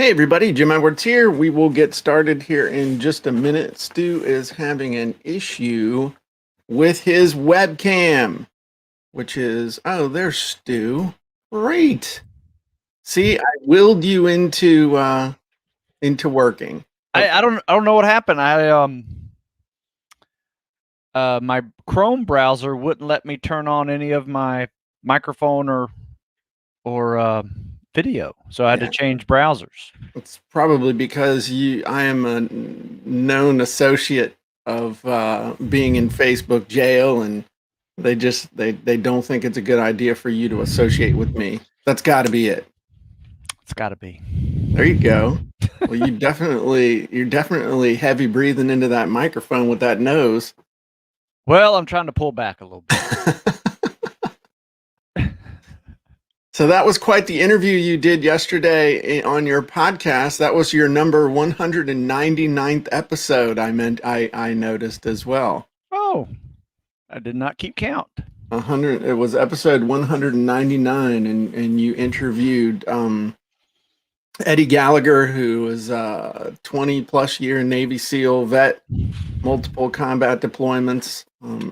Hey everybody, Jim Edwards here. We will get started here in just a minute. Stu is having an issue with his webcam, which is, oh, there's Stu. Great. See, I willed you into working. Okay. I don't know what happened. My Chrome browser wouldn't let me turn on any of my microphone or video, so I had to change browsers. It's probably because I am a known associate of being in Facebook jail, and they don't think it's a good idea for you to associate with me. That's got to be it. It's got to be. There you go. Well, you're definitely heavy breathing into that microphone with that nose. Well, I'm trying to pull back a little bit. So that was quite the interview you did yesterday on your podcast. That was your number 199th episode. I noticed as well. Oh, I did not keep count. It was episode 199, and you interviewed Eddie Gallagher, who was a 20-plus year Navy SEAL vet, multiple combat deployments,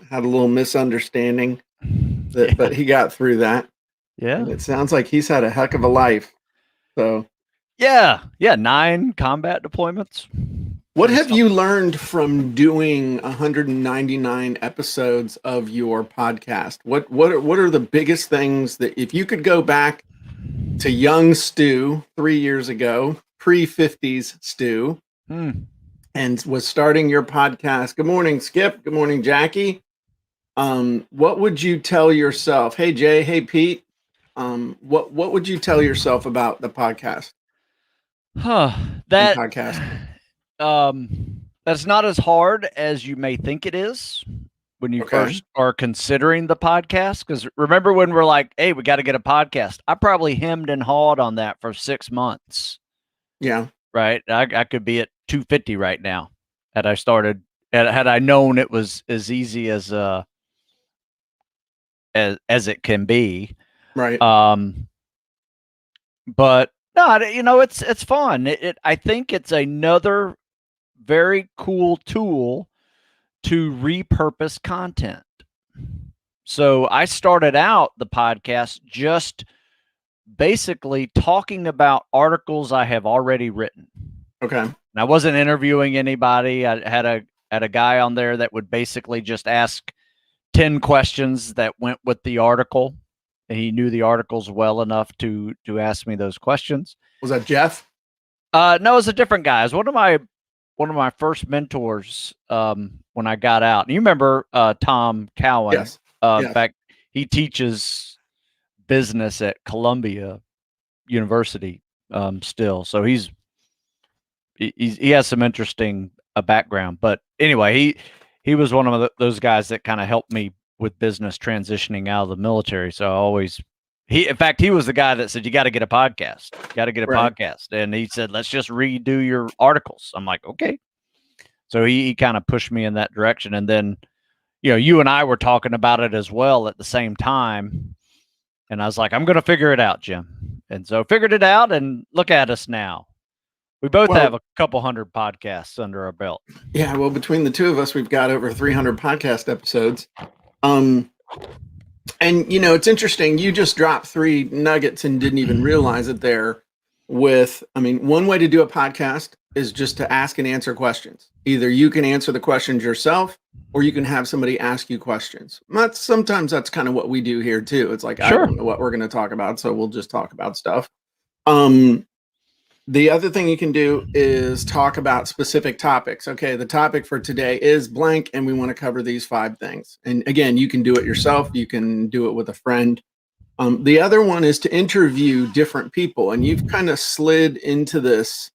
had a little misunderstanding, but he got through that. Yeah. And it sounds like he's had a heck of a life. So yeah, 9 combat deployments. What have you learned from doing 199 episodes of your podcast? What are the biggest things that, if you could go back to young Stu 3 years ago, pre-50s Stu, and was starting your podcast? Good morning, Skip. Good morning, Jackie. What would you tell yourself? Hey, Jay. Hey, Pete. What would you tell yourself about the podcast? That's not as hard as you may think it is when you first are considering the podcast. Because remember when we're like, hey, we got to get a podcast. I probably hemmed and hawed on that for 6 months. Yeah. Right. I could be at 250 right now had I started, had I known it was as easy as it can be. Right. But no, it's fun. I think it's another very cool tool to repurpose content. So I started out the podcast just basically talking about articles I have already written. Okay. And I wasn't interviewing anybody. I had a guy on there that would basically just ask 10 questions that went with the article. He knew the articles well enough to ask me those questions. Was that Jeff? No, it was a different guy. It was one of my first mentors when I got out. And you remember Tom Cowan? Yes. In fact, he teaches business at Columbia University still. So he has some interesting background. But anyway, he was one of those guys that kind of helped me with business transitioning out of the military. So in fact, he was the guy that said, you got to get a podcast, podcast. And he said, let's just redo your articles. I'm like, okay. So he kind of pushed me in that direction. And then, you and I were talking about it as well at the same time. And I was like, I'm going to figure it out, Jim. And so figured it out, and look at us now. We both have a couple hundred podcasts under our belt. Yeah. Well, between the two of us, we've got over 300 podcast episodes. And it's interesting. You just dropped 3 nuggets and didn't even realize it there. One way to do a podcast is just to ask and answer questions. Either you can answer the questions yourself, or you can have somebody ask you questions. Sometimes that's kind of what we do here too. It's like, sure, I don't know what we're going to talk about, so we'll just talk about stuff. The other thing you can do is talk about specific topics. Okay, the topic for today is blank, and we want to cover these 5 things. And again, you can do it yourself. You can do it with a friend. The other one is to interview different people. And you've kind of slid into this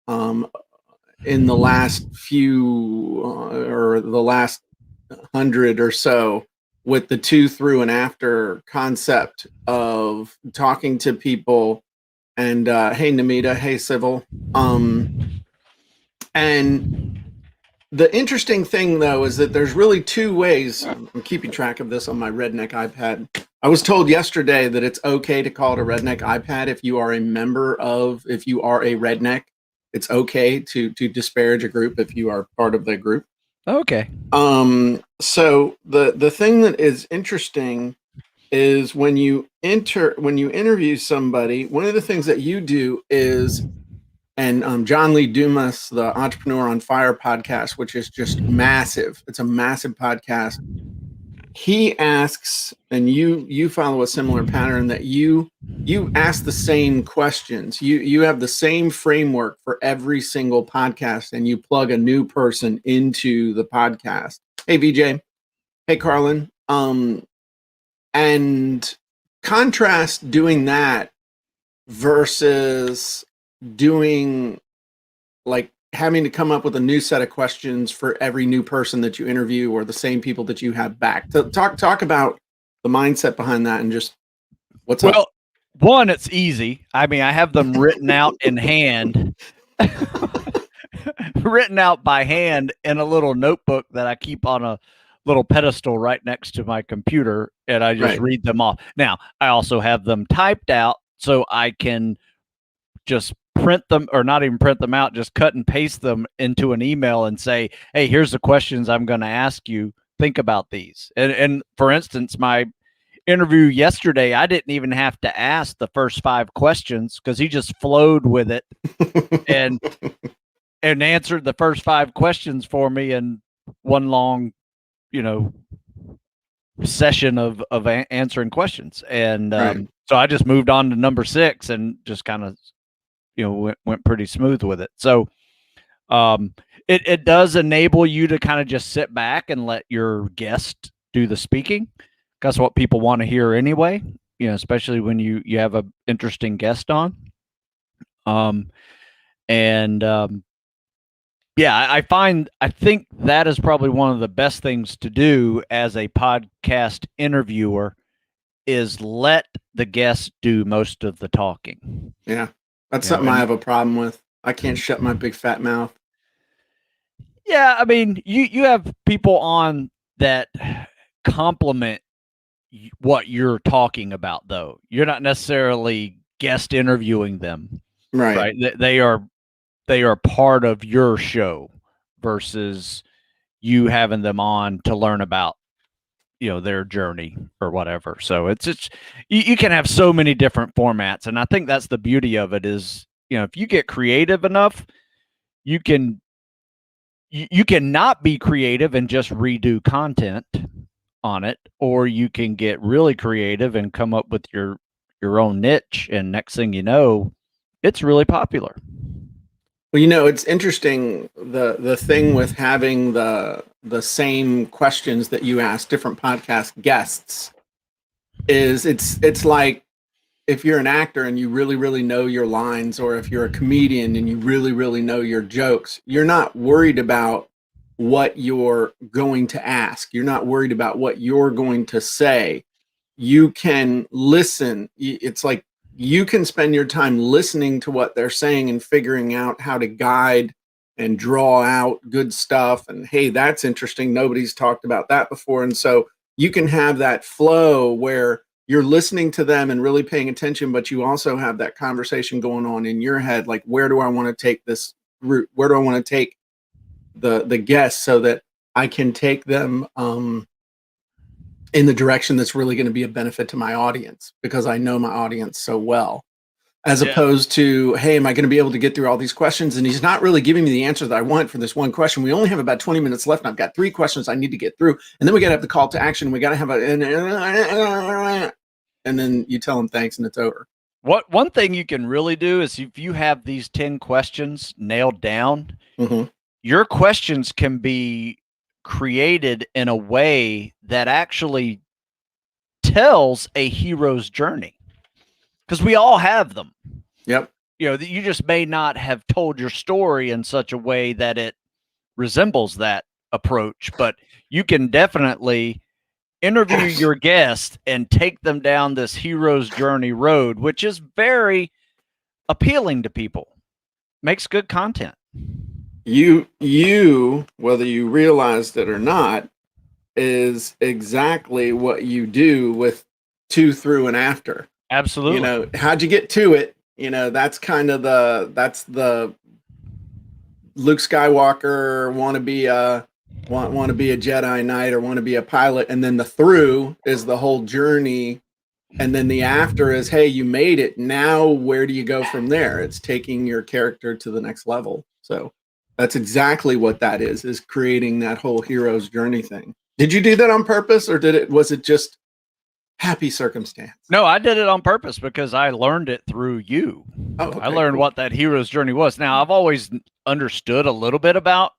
in the last few or the last 100 or so, with the 2 through and after concept of talking to people. And hey, Namita, hey, Civil. And The interesting thing, though, is that there's really two ways. I'm keeping track of this on my Redneck iPad. I was told yesterday that it's okay to call it a Redneck iPad if you are a if you are a redneck. It's okay to disparage a group if you are part of the group. Okay. So the thing that is interesting is when you interview somebody, one of the things that you do is, and John Lee Dumas, the Entrepreneur on Fire podcast, which is just massive. It's a massive podcast. He asks, and you follow a similar pattern, that you ask the same questions. You have the same framework for every single podcast, and you plug a new person into the podcast. Hey VJ, hey Carlin. And contrast doing that versus doing, like, having to come up with a new set of questions for every new person that you interview, or the same people that you have back. To talk about the mindset behind that, and just what's up. Well, one, it's easy. I mean, I have them written out in hand, written out by hand in a little notebook that I keep on a little pedestal right next to my computer, and I just read them off. Now, I also have them typed out so I can just print them, or not even print them out, just cut and paste them into an email and say, hey, here's the questions I'm going to ask you. Think about these. And for instance, my interview yesterday, I didn't even have to ask the first 5 questions because he just flowed with it and answered the first 5 questions for me in one long, session of answering questions. And so I just moved on to number 6 and just kind of, went pretty smooth with it. So it does enable you to kind of just sit back and let your guest do the speaking. That's what people want to hear anyway, especially when you have an interesting guest on. Yeah, I think that is probably one of the best things to do as a podcast interviewer, is let the guest do most of the talking. Yeah, that's something I have a problem with. I can't shut my big fat mouth. Yeah, I mean, you have people on that compliment what you're talking about, though. You're not necessarily guest interviewing them, right? They are part of your show versus you having them on to learn about, their journey or whatever. So it's you can have so many different formats, and I think that's the beauty of it is, if you get creative enough, you can not be creative and just redo content on it, or you can get really creative and come up with your own niche, and next thing you know, it's really popular. Well, it's interesting, the thing with having the same questions that you ask different podcast guests is it's like, if you're an actor and you really, really know your lines, or if you're a comedian and you really, really know your jokes, you're not worried about what you're going to ask. You're not worried about what you're going to say. You can listen. It's like you can spend your time listening to what they're saying and figuring out how to guide and draw out good stuff. And hey, that's interesting. Nobody's talked about that before. And so you can have that flow where you're listening to them and really paying attention, but you also have that conversation going on in your head. Like, where do I want to take this route? Where do I want to take the guests so that I can take them in the direction that's really going to be a benefit to my audience, because I know my audience so well, as opposed to, hey, am I going to be able to get through all these questions? And he's not really giving me the answer that I want for this one question. We only have about 20 minutes left, and I've got 3 questions I need to get through. And then we got to have the call to action. We got to have and then you tell them thanks and it's over. One thing you can really do is, if you have these 10 questions nailed down, your questions can be created in a way that actually tells a hero's journey, because we all have them. Yep. You just may not have told your story in such a way that it resembles that approach, but you can definitely interview your guest and take them down this hero's journey road, which is very appealing to people. Makes good content. you, whether you realized it or not, is exactly what you do with to, through, and after. Absolutely. How'd you get to it? That's kind of that's the Luke Skywalker want to be a Jedi Knight or want to be a pilot, and then the through is the whole journey, and then the after is, hey, you made it. Now where do you go from there? It's taking your character to the next level. So that's exactly what that is creating that whole hero's journey thing. Did you do that on purpose, or was it just happy circumstance? No, I did it on purpose because I learned it through you. Oh, okay, I learned cool. what that hero's journey was. Now, I've always understood a little bit about,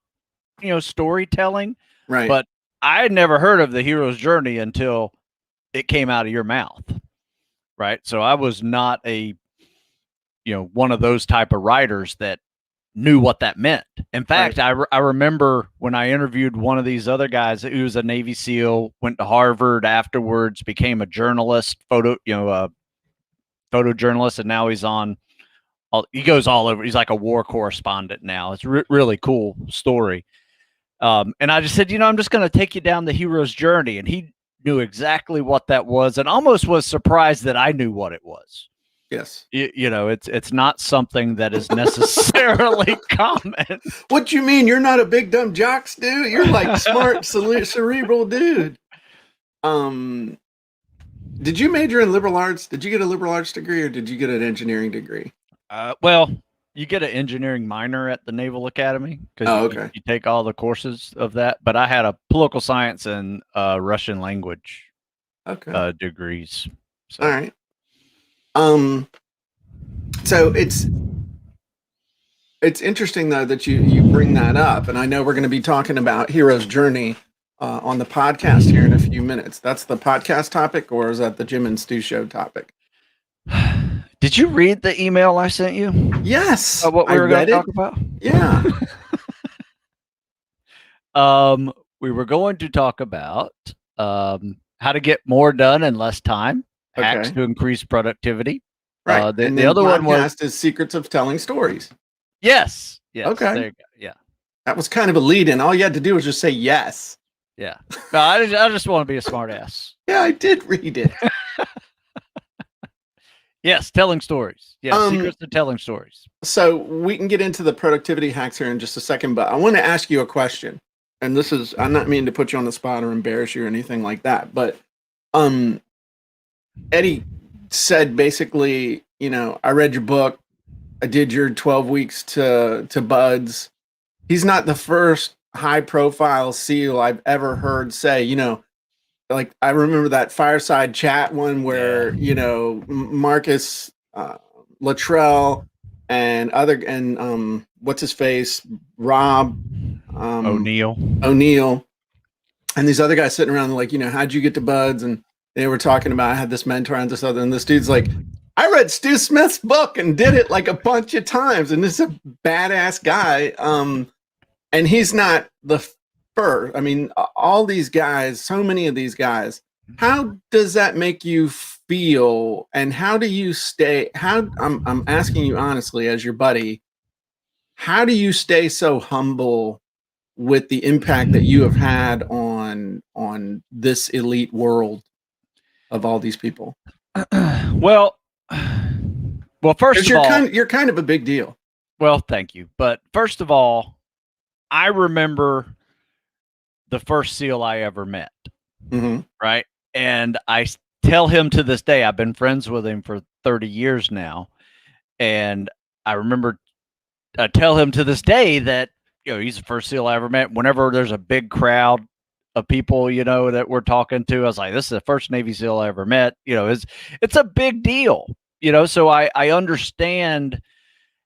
storytelling, Right. but I had never heard of the hero's journey until it came out of your mouth. Right. So I was not one of those type of writers that knew what that meant. In fact, right. I remember when I interviewed one of these other guys who was a Navy SEAL, went to Harvard afterwards, became a journalist, photojournalist, and now he goes all over. He's like a war correspondent now. It's really cool story. And I just said, I'm just going to take you down the hero's journey. And he knew exactly what that was and almost was surprised that I knew what it was. Yes. It's not something that is necessarily common. What you mean? You're not a big dumb jocks, dude? You're like smart, cerebral dude. Did you major in liberal arts? Did you get a liberal arts degree, or did you get an engineering degree? Well, you get an engineering minor at the Naval Academy because you take all the courses of that. But I had a political science and Russian language degrees. So. All right. So it's interesting though that you bring that up, and I know we're going to be talking about hero's journey on the podcast here in a few minutes. That's the podcast topic, or is that the Jim and Stu show topic? Did you read the email I sent you? Yes. What we were going to talk about? Yeah. We were going to talk about how to get more done in less time. Hacks to increase productivity. Right. The other one is Secrets of Telling Stories. Yes. Yes. Okay. There you go. Yeah. That was kind of a lead in. All you had to do was just say yes. Yeah. No, I just want to be a smart ass. Yeah, I did read it. Yes, telling stories. Yeah, secrets to telling stories. So we can get into the productivity hacks here in just a second, but I want to ask you a question. And I'm not meaning to put you on the spot or embarrass you or anything like that, but Eddie said basically, I read your book, I did your 12 weeks to BUD/S. He's not the first high profile SEAL I've ever heard say, like I remember that fireside chat one where, Marcus Luttrell and what's his face, Rob O'Neill, and these other guys sitting around like, how'd you get to BUD/S? And they were talking about, I had this mentor and this other, and this dude's like, I read Stu Smith's book and did it like a bunch of times, and this is a badass guy. And he's not the first. I mean, all these guys, so many of these guys. How does that make you feel? And how do you stay? I'm asking you honestly, as your buddy, how do you stay so humble with the impact that you have had on this elite world of all these people? Well, first of all, you're kind of a big deal. Well, thank you. But first of all, I remember the first SEAL I ever met. Mm-hmm. Right. And I tell him to this day, I've been friends with him for 30 years now. And I remember I tell him to this day that, he's the first SEAL I ever met. Whenever there's a big crowd of people, that we're talking to, I was like, this is the first Navy SEAL I ever met. It's a big deal, so I understand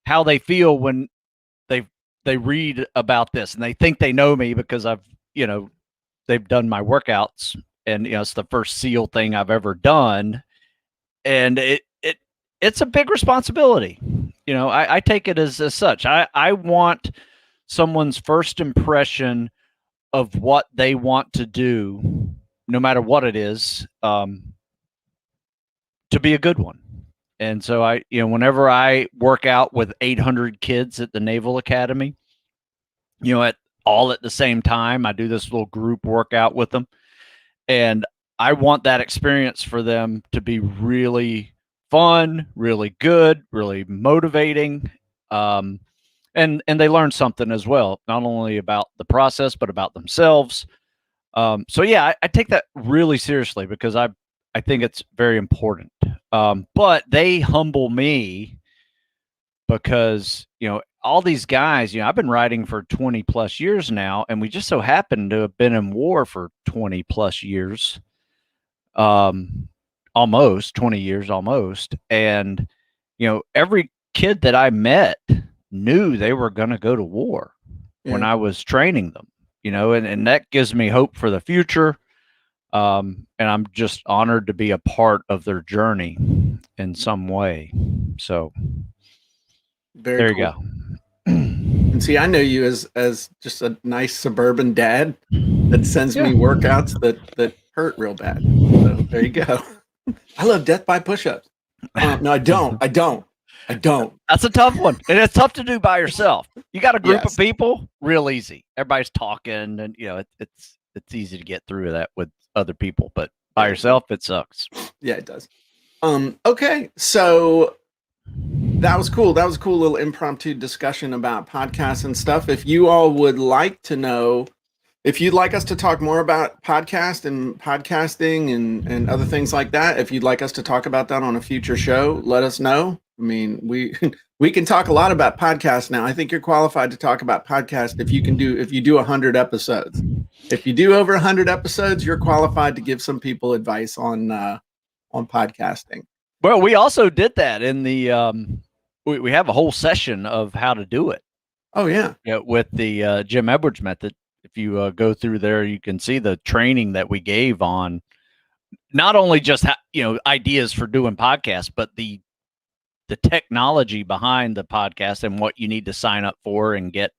how they feel when they read about this and they think they know me because I've, they've done my workouts and, it's the first SEAL thing I've ever done. And it's a big responsibility. I take it as such. I want someone's first impression of what they want to do, no matter what it is, to be a good one. And so whenever I work out with 800 kids at the Naval Academy, at the same time. I do this little group workout with them, and I want that experience for them to be really fun, really good, really motivating. And they learn something as well, not only about the process, but about themselves. So yeah, I take that really seriously because I think it's very important. But they humble me because, all these guys, I've been writing for 20 plus years now, and we just so happen to have been in war for 20 plus years. Almost 20 years almost. And, every kid that I met knew they were going to go to war when I was training them, and that gives me hope for the future. And I'm just honored to be a part of their journey in some way. So Very there cool. you go. And see, I know you as just a nice suburban dad that sends me workouts that hurt real bad. So there you go. I love death by push-ups. No, I don't. That's a tough one, and it's tough to do by yourself. You got a group of people, real easy. Everybody's talking, and it's easy to get through that with other people, but by yourself, it sucks. Yeah, it does. Okay, so that was cool. That was a cool little impromptu discussion about podcasts and stuff. If you all would like to know, if you'd like us to talk more about podcast and podcasting and other things like that, if you'd like us to talk about that on a future show, let us know. I mean, we can talk a lot about podcasts now. I think you're qualified to talk about podcast if you do 100 episodes. If you do over 100 episodes, you're qualified to give some people advice on podcasting. Well, we also did that in the we have a whole session of how to do it. Oh yeah, with the Jim Edwards method. If you go through there, you can see the training that we gave on not only just ideas for doing podcasts, but the technology behind the podcast and what you need to sign up for and get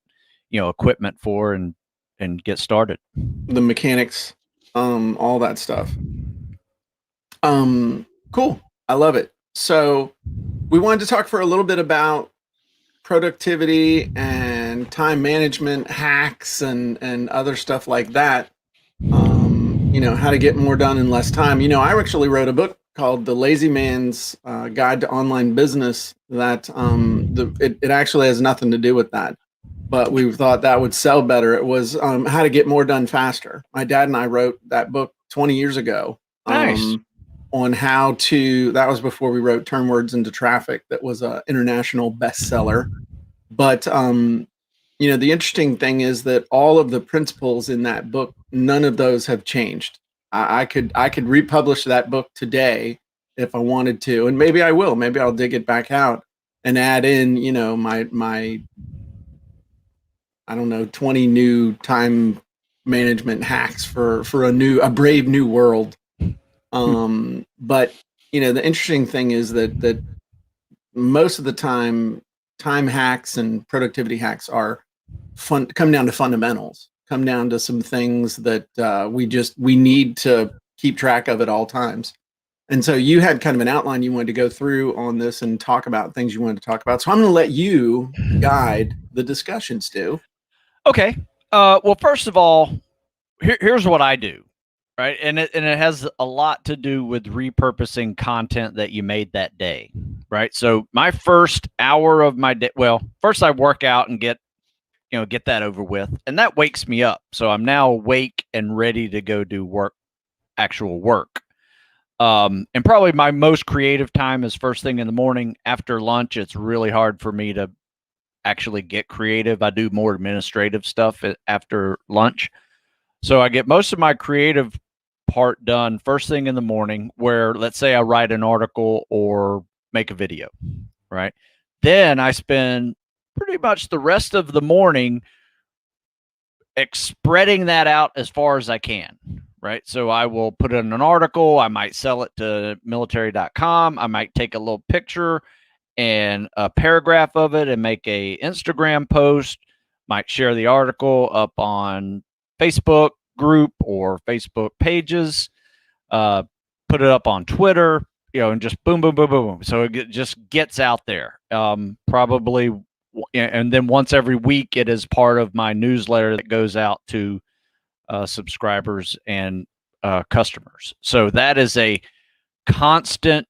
equipment for and get started. The mechanics, all that stuff. Cool. I love it. So we wanted to talk for a little bit about productivity and time management hacks and other stuff like that. How to get more done in less time. I actually wrote a book called The Lazy Man's Guide to Online Business that it actually has nothing to do with that, but we thought that would sell better. It was how to get more done faster. My dad and I wrote that book 20 years ago. Nice. On how to, that was before we wrote Turn Words into Traffic. That was an international bestseller. But, the interesting thing is that all of the principles in that book, none of those have changed. I could republish that book today if I wanted to, and maybe I will. Maybe I'll dig it back out and add in, my I don't know, 20 new time management hacks for a brave new world. But the interesting thing is that most of the time hacks and productivity hacks come down to fundamentals, come down to some things that we need to keep track of at all times. And so you had kind of an outline you wanted to go through on this and talk about things you wanted to talk about. So I'm going to let you guide the discussion, Stu. Okay. Well, first of all, here's what I do. Right. And it has a lot to do with repurposing content that you made that day. Right. So my first hour of my day, first I work out and get that over with. And that wakes me up. So I'm now awake and ready to go do actual work. And probably my most creative time is first thing in the morning. After lunch, it's really hard for me to actually get creative. I do more administrative stuff after lunch. So I get most of my creative part done first thing in the morning, where let's say I write an article or make a video, right? Then I spend pretty much the rest of the morning spreading that out as far as I can, right? So I will put in an article. I might sell it to military.com. I might take a little picture and a paragraph of it and make a Instagram post, might share the article up on Facebook group or Facebook pages, put it up on Twitter, and just boom, boom, boom, boom, boom. So it just gets out there. Probably and then once every week, it is part of my newsletter that goes out to subscribers and customers. So that is a constant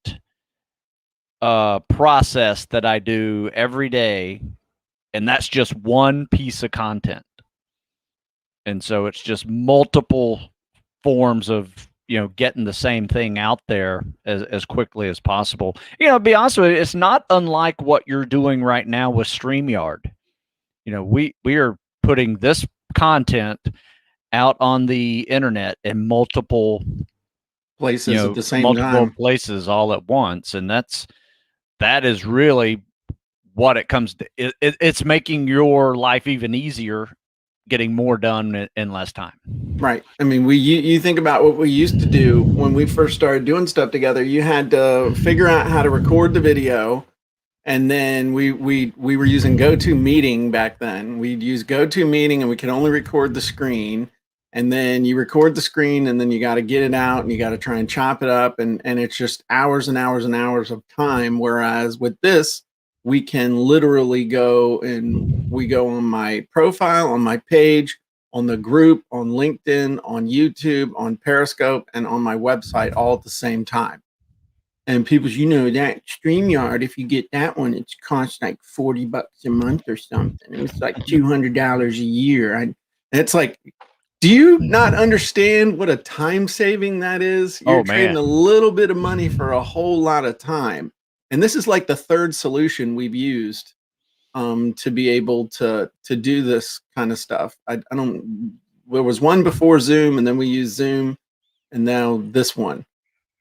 process that I do every day, and that's just one piece of content. And so it's just multiple forms of getting the same thing out there as quickly as possible. To be honest with you, it's not unlike what you're doing right now with StreamYard. We are putting this content out on the internet in multiple places at the same multiple time. places all at once, and that is really what it comes to. It's making your life even easier, getting more done in less time. Right. I mean, you think about what we used to do when we first started doing stuff together. You had to figure out how to record the video, and then we were using GoToMeeting back then. We'd use GoToMeeting, and we could only record the screen. And then you record the screen, and then you got to get it out, and you got to try and chop it up, and it's just hours and hours and hours of time. Whereas with this, we can literally go on my profile, on my page, on the group, on LinkedIn, on YouTube, on Periscope, and on my website all at the same time. And people, that StreamYard, if you get that one, it costs like $40 a month or something. It's like $200 a year. And it's like, do you not understand what a time saving that is? You're trading a little bit of money for a whole lot of time. And this is like the third solution we've used to be able to do this kind of stuff. There was one before Zoom, and then we used Zoom, and now this one.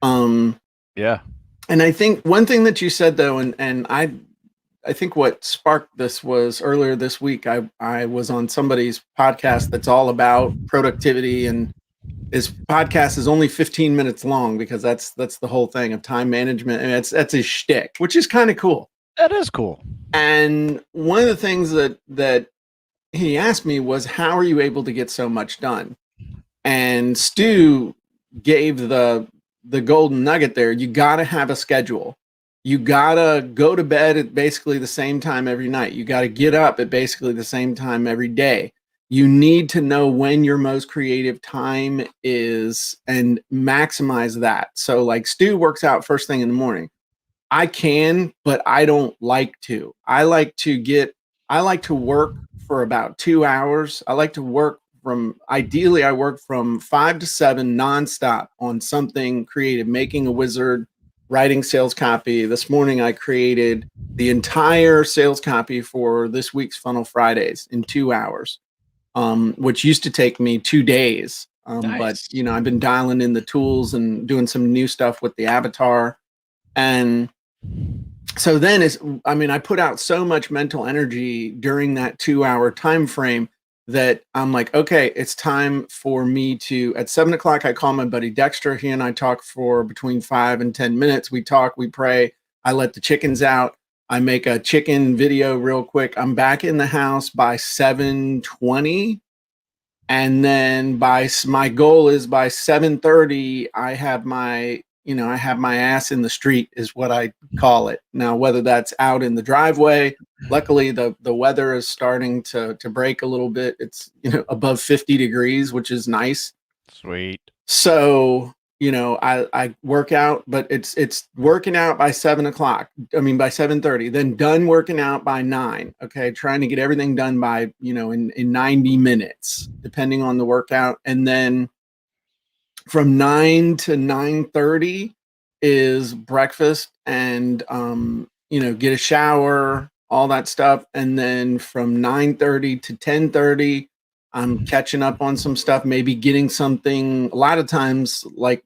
Yeah. And I think one thing that you said though, and I think what sparked this was earlier this week, I was on somebody's podcast that's all about productivity, and his podcast is only 15 minutes long because that's the whole thing of time management. And that's his shtick, which is kind of cool. That is cool. And one of the things that he asked me was, how are you able to get so much done? And Stu gave the golden nugget there. You got to have a schedule. You got to go to bed at basically the same time every night. You got to get up at basically the same time every day. You need to know when your most creative time is and maximize that. So like Stu works out first thing in the morning. I can, but I don't like to. I like to work for about 2 hours. I like to work ideally I work from 5 to 7 nonstop on something creative, making a wizard, writing sales copy. This morning I created the entire sales copy for this week's Funnel Fridays in 2 hours, which used to take me 2 days. Nice. But I've been dialing in the tools and doing some new stuff with the avatar. And so then I put out so much mental energy during that 2 hour time frame that I'm like, okay, it's time for me to, at 7 o'clock, I call my buddy Dexter. He and I talk for between 5 and 10 minutes. We talk, we pray. I let the chickens out. I make a chicken video real quick. I'm back in the house by 7:20. And then my goal is by 7:30, I have my ass in the street is what I call it. Now, whether that's out in the driveway, luckily the weather is starting to break a little bit. It's, above 50 degrees, which is nice. Sweet. So, I work out, but it's working out by 7 o'clock. By 7:30, then done working out by 9. Okay. Trying to get everything done by, in 90 minutes, depending on the workout. And then from 9 to 9:30 is breakfast and, get a shower, all that stuff. And then from 9:30 to 10:30, I'm catching up on some stuff, maybe getting something. A lot of times, like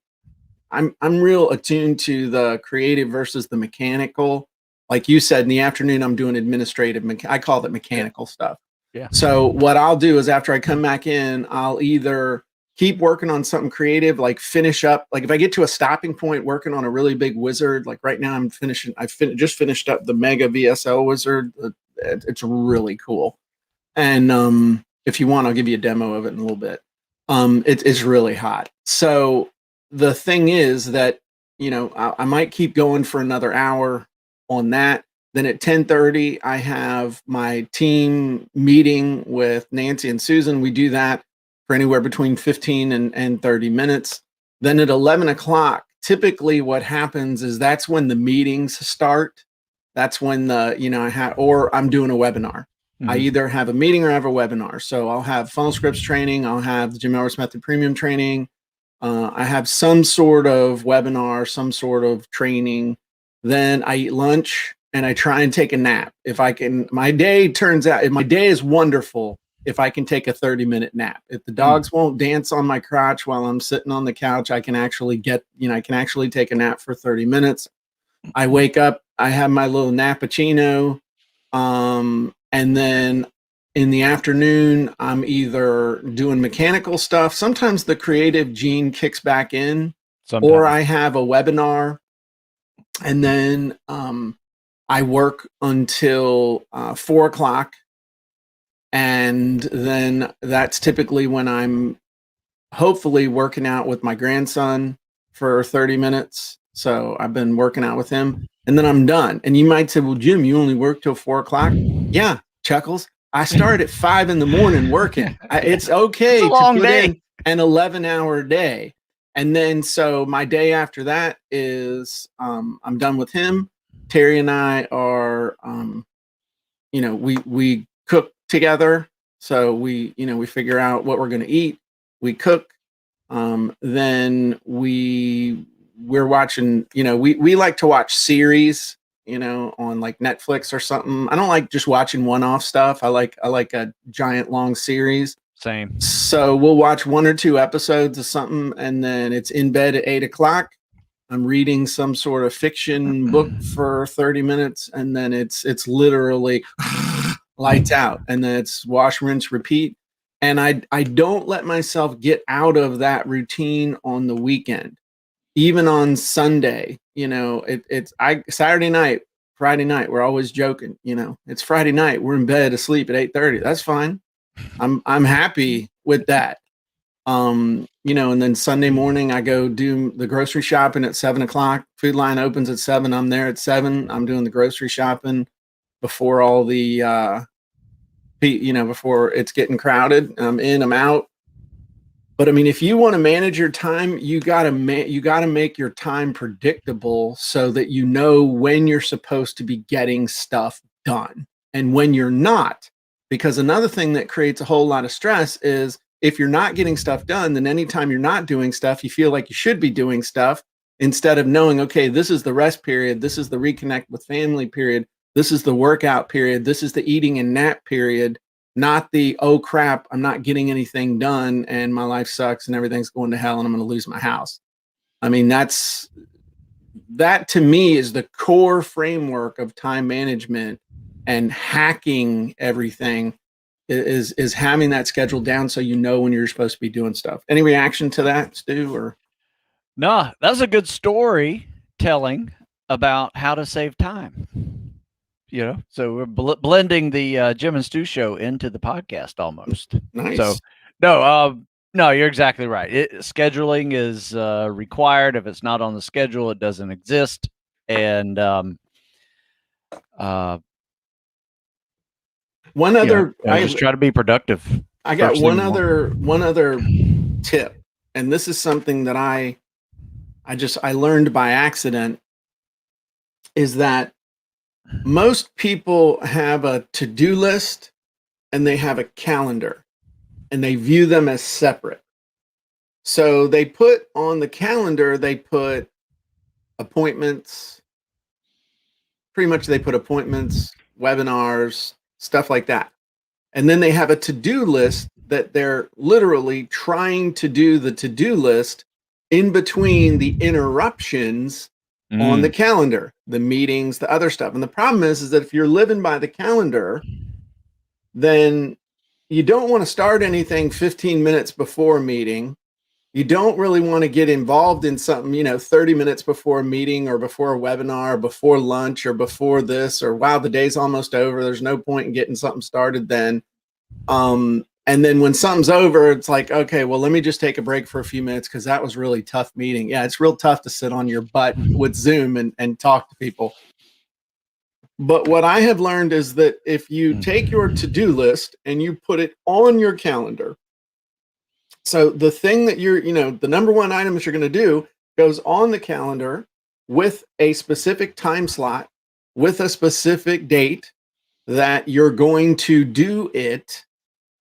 I'm real attuned to the creative versus the mechanical. Like you said, in the afternoon, I'm doing administrative. I call it mechanical stuff. Yeah. So what I'll do is after I come back in, I'll either keep working on something creative, like finish up. Like if I get to a stopping point working on a really big wizard, like right now just finished up the Mega VSL wizard. It's really cool. And if you want, I'll give you a demo of it in a little bit. It's really hot. So the thing is that, I might keep going for another hour on that. Then at 10:30, I have my team meeting with Nancy and Susan. We do that for anywhere between 15 and 30 minutes. Then at 11 o'clock, typically what happens is that's when the meetings start. That's when or I'm doing a webinar. I either have a meeting or I have a webinar. So I'll have funnel scripts training. I'll have the Jim Elris Method Premium training. I have some sort of webinar, some sort of training. Then I eat lunch and I try and take a nap. If I can, my day is wonderful if I can take a 30-minute nap. If the dogs won't dance on my crotch while I'm sitting on the couch, I can actually take a nap for 30 minutes. I wake up, I have my little nappuccino. And then in the afternoon, I'm either doing mechanical stuff. Sometimes the creative gene kicks back in, or I have a webinar. And then I work until 4 o'clock. And then that's typically when I'm hopefully working out with my grandson for 30 minutes. So I've been working out with him. And then I'm done. And you might say, well, Jim, you only work till 4 o'clock? Yeah, Chuckles. I start at 5 in the morning working. It's okay to put in an 11-hour day. And then so my day after that is I'm done with him. Terry and I are, we cook together. So we figure out what we're going to eat. We cook. Then we're watching, we like to watch series, on like Netflix or something. I don't like just watching one-off stuff. I like a giant long series. Same. So we'll watch 1 or 2 episodes of something, and then it's in bed at 8 o'clock. I'm reading some sort of fiction book for 30 minutes, and then it's literally lights out, and then it's wash, rinse, repeat. And I don't let myself get out of that routine on the weekend. Even on Sunday, it's Saturday night, Friday night, we're always joking, it's Friday night, we're in bed asleep at 8:30. That's fine. I'm happy with that. And then Sunday morning I go do the grocery shopping at 7 o'clock. Food line opens at 7. I'm there at 7. I'm doing the grocery shopping before all the, before it's getting crowded. I'm in, I'm out. But I mean, if you want to manage your time, you gotta make your time predictable so that you know when you're supposed to be getting stuff done and when you're not. Because another thing that creates a whole lot of stress is if you're not getting stuff done, then anytime you're not doing stuff, you feel like you should be doing stuff instead of knowing, okay, this is the rest period, this is the reconnect with family period, this is the workout period, this is the eating and nap period. Not the, oh crap, I'm not getting anything done and my life sucks and everything's going to hell and I'm going to lose my house. I mean, that to me is the core framework of time management, and hacking everything is having that scheduled down so you know when you're supposed to be doing stuff. Any reaction to that, Stu? Or no, that's a good story telling about how to save time. So we're blending the Jim and Stu show into the podcast almost. Nice. So no, you're exactly right. Scheduling is required. If it's not on the schedule, it doesn't exist. And I just try to be productive. I got one other tip, and this is something that I learned by accident, is that most people have a to-do list and they have a calendar and they view them as separate. So they put on the calendar, they put appointments, pretty much they put appointments, webinars, stuff like that. And then they have a to-do list that they're literally trying to do the to-do list in between the interruptions on the calendar, the meetings, the other stuff. And the problem is that if you're living by the calendar, then you don't want to start anything 15 minutes before a meeting. You don't really want to get involved in something, 30 minutes before a meeting or before a webinar, or before lunch or before this, or wow, the day's almost over. There's no point in getting something started then. And then when something's over, it's like, okay, well, let me just take a break for a few minutes because that was really tough meeting. Yeah, it's real tough to sit on your butt with Zoom and talk to people. But what I have learned is that if you take your to-do list and you put it on your calendar, so the thing that the number one item that you're going to do goes on the calendar with a specific time slot, with a specific date that you're going to do it,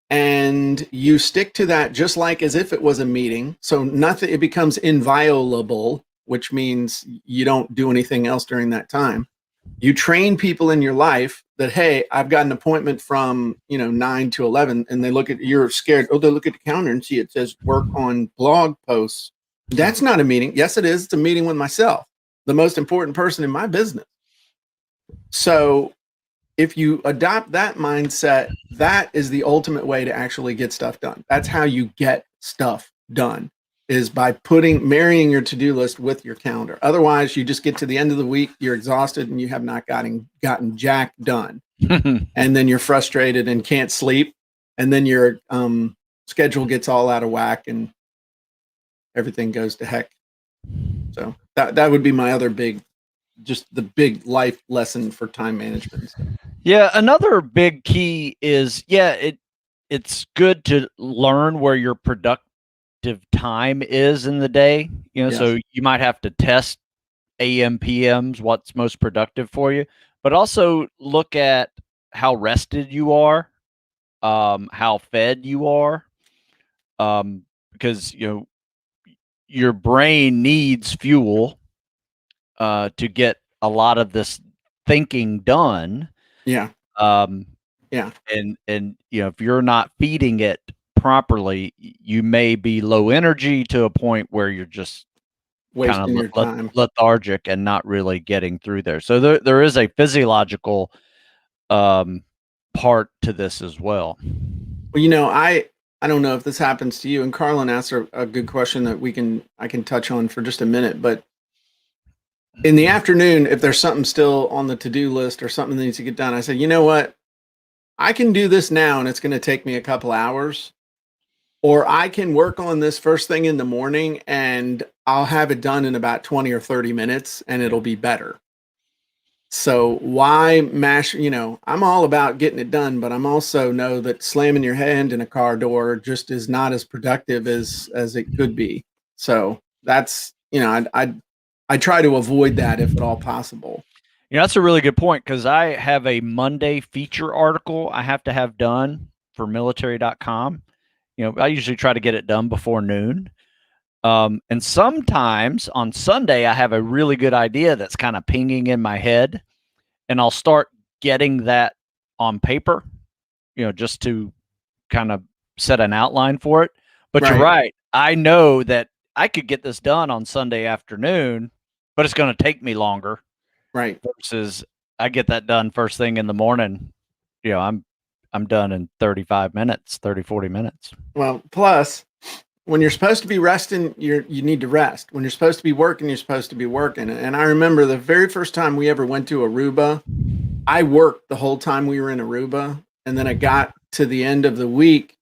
and you stick to that just like as if it was a meeting. So nothing, it becomes inviolable, which means you don't do anything else during that time. You train people in your life that, hey, I've got an appointment from 9 to 11, and they look at, you're scared, oh, they look at the calendar and see it says work on blog posts. That's not a meeting. Yes, it is. It's a meeting with myself, the most important person in my business. So if you adopt that mindset, that is the ultimate way to actually get stuff done. That's how you get stuff done, is by marrying your to-do list with your calendar. Otherwise, you just get to the end of the week, you're exhausted, and you have not gotten jack done. And then you're frustrated and can't sleep. And then your schedule gets all out of whack and everything goes to heck. So that would be my other big life lesson for time management. Yeah, another big key is, it's good to learn where your productive time is in the day. Yes. So you might have to test AM, PMs, what's most productive for you, but also look at how rested you are, how fed you are, because your brain needs fuel to get a lot of this thinking done. Yeah. Yeah. And if you're not feeding it properly, you may be low energy to a point where you're just wasting your time, lethargic and not really getting through there. So there is a physiological part to this as well. Well, I don't know if this happens to you, and Carlin asked a good question that I can touch on for just a minute, but in the afternoon, if there's something still on the to-do list or something that needs to get done, I say, you know what? I can do this now and it's going to take me a couple hours, or I can work on this first thing in the morning and I'll have it done in about 20 or 30 minutes and it'll be better. So why mash, I'm all about getting it done, but I'm also know that slamming your hand in a car door just is not as productive as it could be. So that's, I try to avoid that if at all possible. That's a really good point, because I have a Monday feature article I have to have done for military.com. I usually try to get it done before noon. And sometimes on Sunday, I have a really good idea that's kind of pinging in my head, and I'll start getting that on paper, just to kind of set an outline for it. But You're right. I know that I could get this done on Sunday afternoon, but it's going to take me longer. Right. Versus I get that done first thing in the morning. I'm done in 35 minutes, 30, 40 minutes. Well, plus when you're supposed to be resting, you need to rest. When you're supposed to be working, you're supposed to be working. And I remember the very first time we ever went to Aruba, I worked the whole time we were in Aruba. And then I got to the end of the week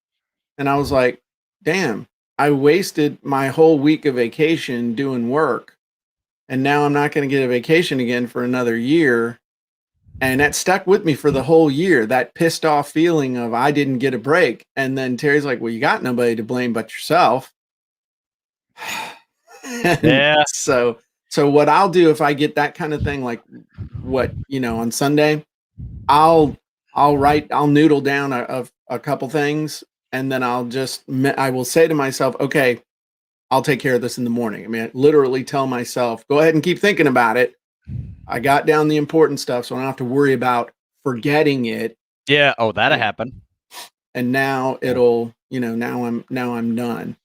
and I was like, damn, I wasted my whole week of vacation doing work. And now I'm not going to get a vacation again for another year. And that stuck with me for the whole year, that pissed off feeling of I didn't get a break. And then Terry's like, well, you got nobody to blame but yourself. Yeah. So what I'll do if I get that kind of thing, like on Sunday, I'll noodle down a couple things. And then I will say to myself, okay, I'll take care of this in the morning. I mean, I literally tell myself, go ahead and keep thinking about it. I got down the important stuff, so I don't have to worry about forgetting it. Yeah. Oh, that'll happen. And now it'll, now I'm done.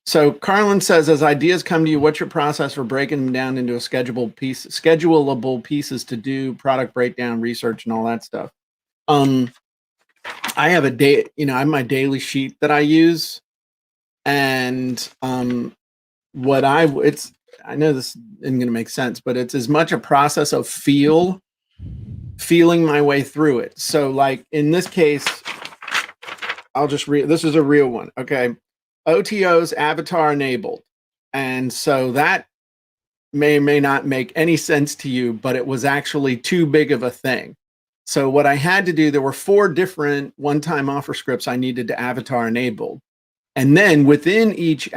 So Carlin says, as ideas come to you, what's your process for breaking them down into schedulable pieces to do, product breakdown, research, and all that stuff? I have I have my daily sheet that I use, and I know this isn't going to make sense, but it's as much a process of feeling my way through it. So like in this case, I'll just read, this is a real one. Okay. OTOs avatar enabled. And so that may or may not make any sense to you, but it was actually too big of a thing. So what I had to do, there were 4 different one-time offer scripts I needed to avatar enabled. And then within each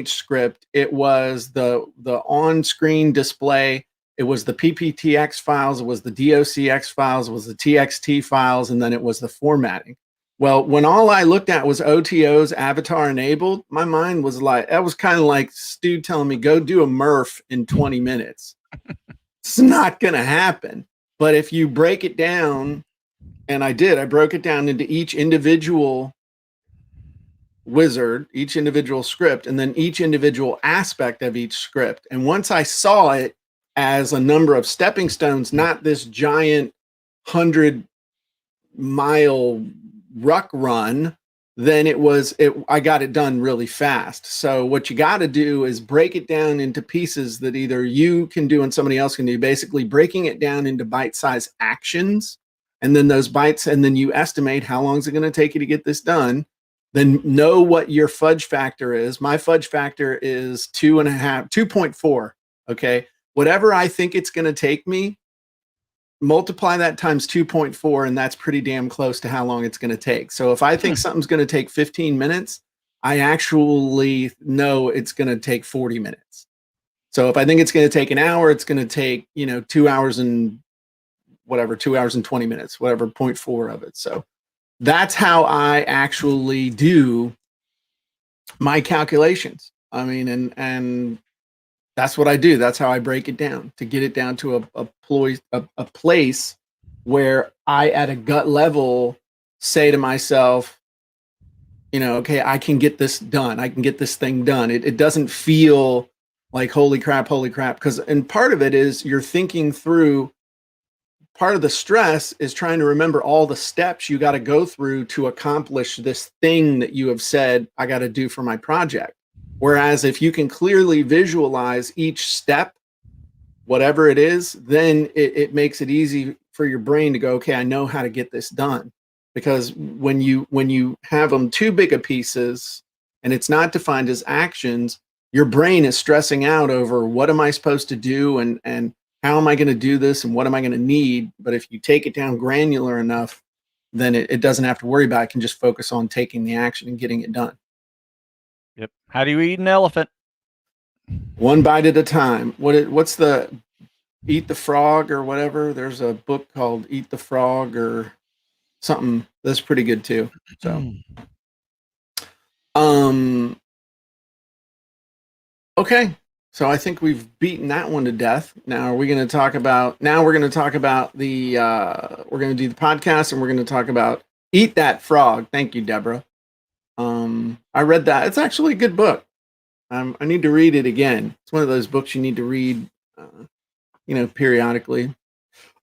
script, it was the on-screen display, it was the PPTX files, it was the DOCX files, it was the TXT files, and then it was the formatting. Well, when all I looked at was OTOs avatar enabled, my mind was like, that was kind of like Stu telling me, go do a Murph in 20 minutes. It's not going to happen. But if you break it down, and I broke it down into each individual wizard, each individual script, and then each individual aspect of each script. And once I saw it as a number of stepping stones, not this giant 100-mile ruck run, then I got it done really fast. So what you got to do is break it down into pieces that either you can do and somebody else can do, basically breaking it down into bite-sized actions. And then those bites, and then you estimate how long is it going to take you to get this done. Then know what your fudge factor is. My fudge factor is 2.4. Okay. Whatever I think it's going to take me, multiply that times 2.4, and that's pretty damn close to how long it's going to take. So if I think something's going to take 15 minutes, I actually know it's going to take 40 minutes. So if I think it's going to take an hour, it's going to take, 2 hours and 20 minutes, whatever, 0.4 of it. So that's how I actually do my calculations. I mean, and that's what I do. That's how I break it down to get it down to a place where I, at a gut level, say to myself, okay, I can get this done. I can get this thing done. It doesn't feel like holy crap. And part of it is you're thinking through. Part of the stress is trying to remember all the steps you got to go through to accomplish this thing that you have said I got to do for my project. Whereas if you can clearly visualize each step, whatever it is, then it makes it easy for your brain to go, okay, I know how to get this done. Because when you have them too big of pieces and it's not defined as actions, your brain is stressing out over what am I supposed to do and how am I going to do this and what am I going to need? But if you take it down granular enough, then it doesn't have to worry about it. It can just focus on taking the action and getting it done. Yep. How do you eat an elephant? One bite at a time. What's the Eat the Frog or whatever? There's a book called Eat the Frog or something that's pretty good too. So, okay. So I think we've beaten that one to death. Now we're going to talk about the, we're going to do the podcast and we're going to talk about Eat That Frog. Thank you, Deborah. I read that. It's actually a good book. I need to read it again. It's one of those books you need to read, periodically,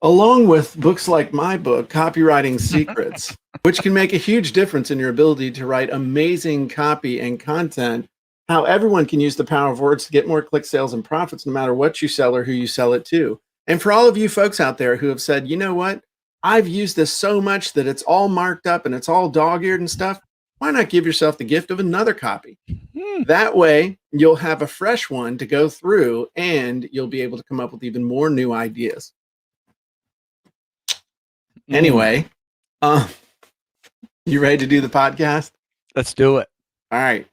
along with books like my book, Copywriting Secrets, which can make a huge difference in your ability to write amazing copy and content. How everyone can use the power of words to get more click sales and profits, no matter what you sell or who you sell it to. And for all of you folks out there who have said, you know what, I've used this so much that it's all marked up and it's all dog-eared and stuff, why not give yourself the gift of another copy? That way, you'll have a fresh one to go through and you'll be able to come up with even more new ideas. Anyway, you ready to do the podcast? Let's do it. All right.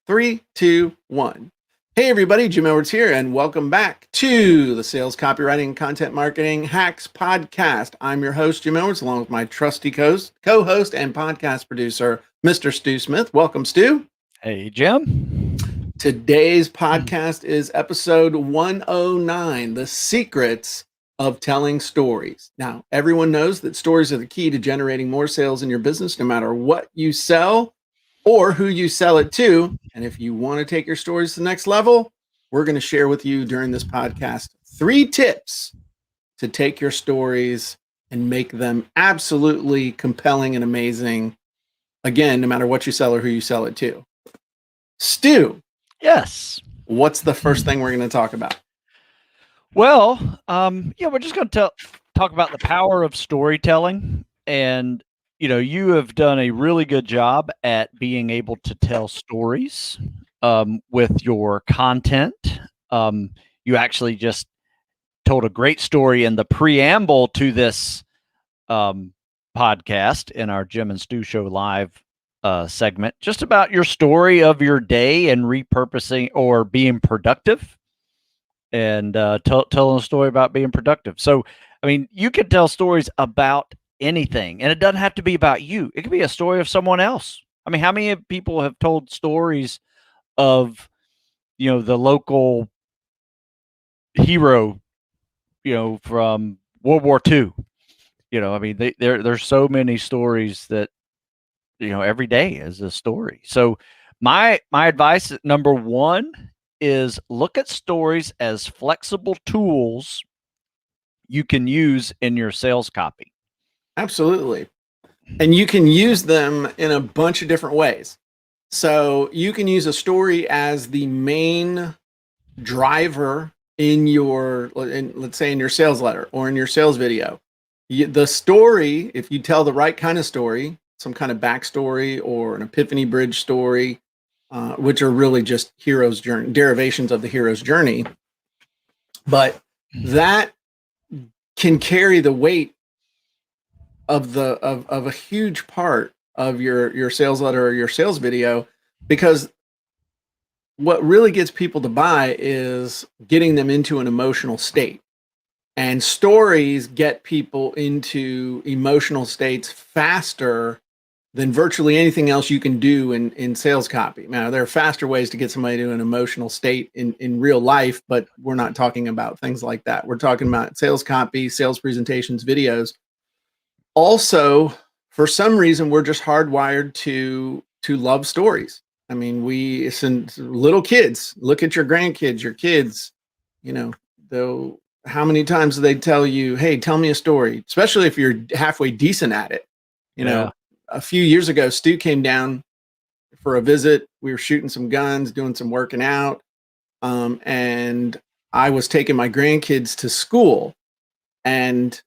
3, 2, 1. Hey, everybody. Jim Edwards here, and welcome back to the Sales Copywriting and Content Marketing Hacks Podcast. I'm your host, Jim Edwards, along with my trusty co-host and podcast producer, Mr. Stu Smith. Welcome, Stu. Hey, Jim. Today's podcast is episode 109, The Secrets of Telling Stories. Now, everyone knows that stories are the key to generating more sales in your business, no matter what you sell or who you sell it to. And if you want to take your stories to the next level, we're going to share with you during this podcast 3 tips to take your stories and make them absolutely compelling and amazing. Again, no matter what you sell or who you sell it to. Stu. Yes. What's the first thing we're going to talk about? Well, we're just going to talk about the power of storytelling. And you have done a really good job at being able to tell stories with your content. You actually just told a great story in the preamble to this podcast in our Jim and Stu Show Live segment, just about your story of your day and repurposing or being productive, and telling a story about being productive. So, I mean, you can tell stories about anything, and it doesn't have to be about you. It could be a story of someone else. I mean, how many people have told stories of, the local hero, from World War II? I mean, there's so many stories that, every day is a story. So my advice, number one, is look at stories as flexible tools you can use in your sales copy. Absolutely. And you can use them in a bunch of different ways. So you can use a story as the main driver in let's say in your sales letter or in your sales video. The story, if you tell the right kind of story, some kind of backstory or an epiphany bridge story, which are really just hero's journey, derivations of the hero's journey, but that can carry the weight of a huge part of your sales letter or your sales video, because what really gets people to buy is getting them into an emotional state. And stories get people into emotional states faster than virtually anything else you can do in sales copy. Now, there are faster ways to get somebody to an emotional state in real life, but we're not talking about things like that. We're talking about sales copy, sales presentations, videos. Also, for some reason, we're just hardwired to love stories. I mean, since little kids, look at your grandkids, your kids, how many times do they tell you, hey, tell me a story, especially if you're halfway decent at it. A few years ago, Stu came down for a visit. We were shooting some guns, doing some working out. And I was taking my grandkids to school, and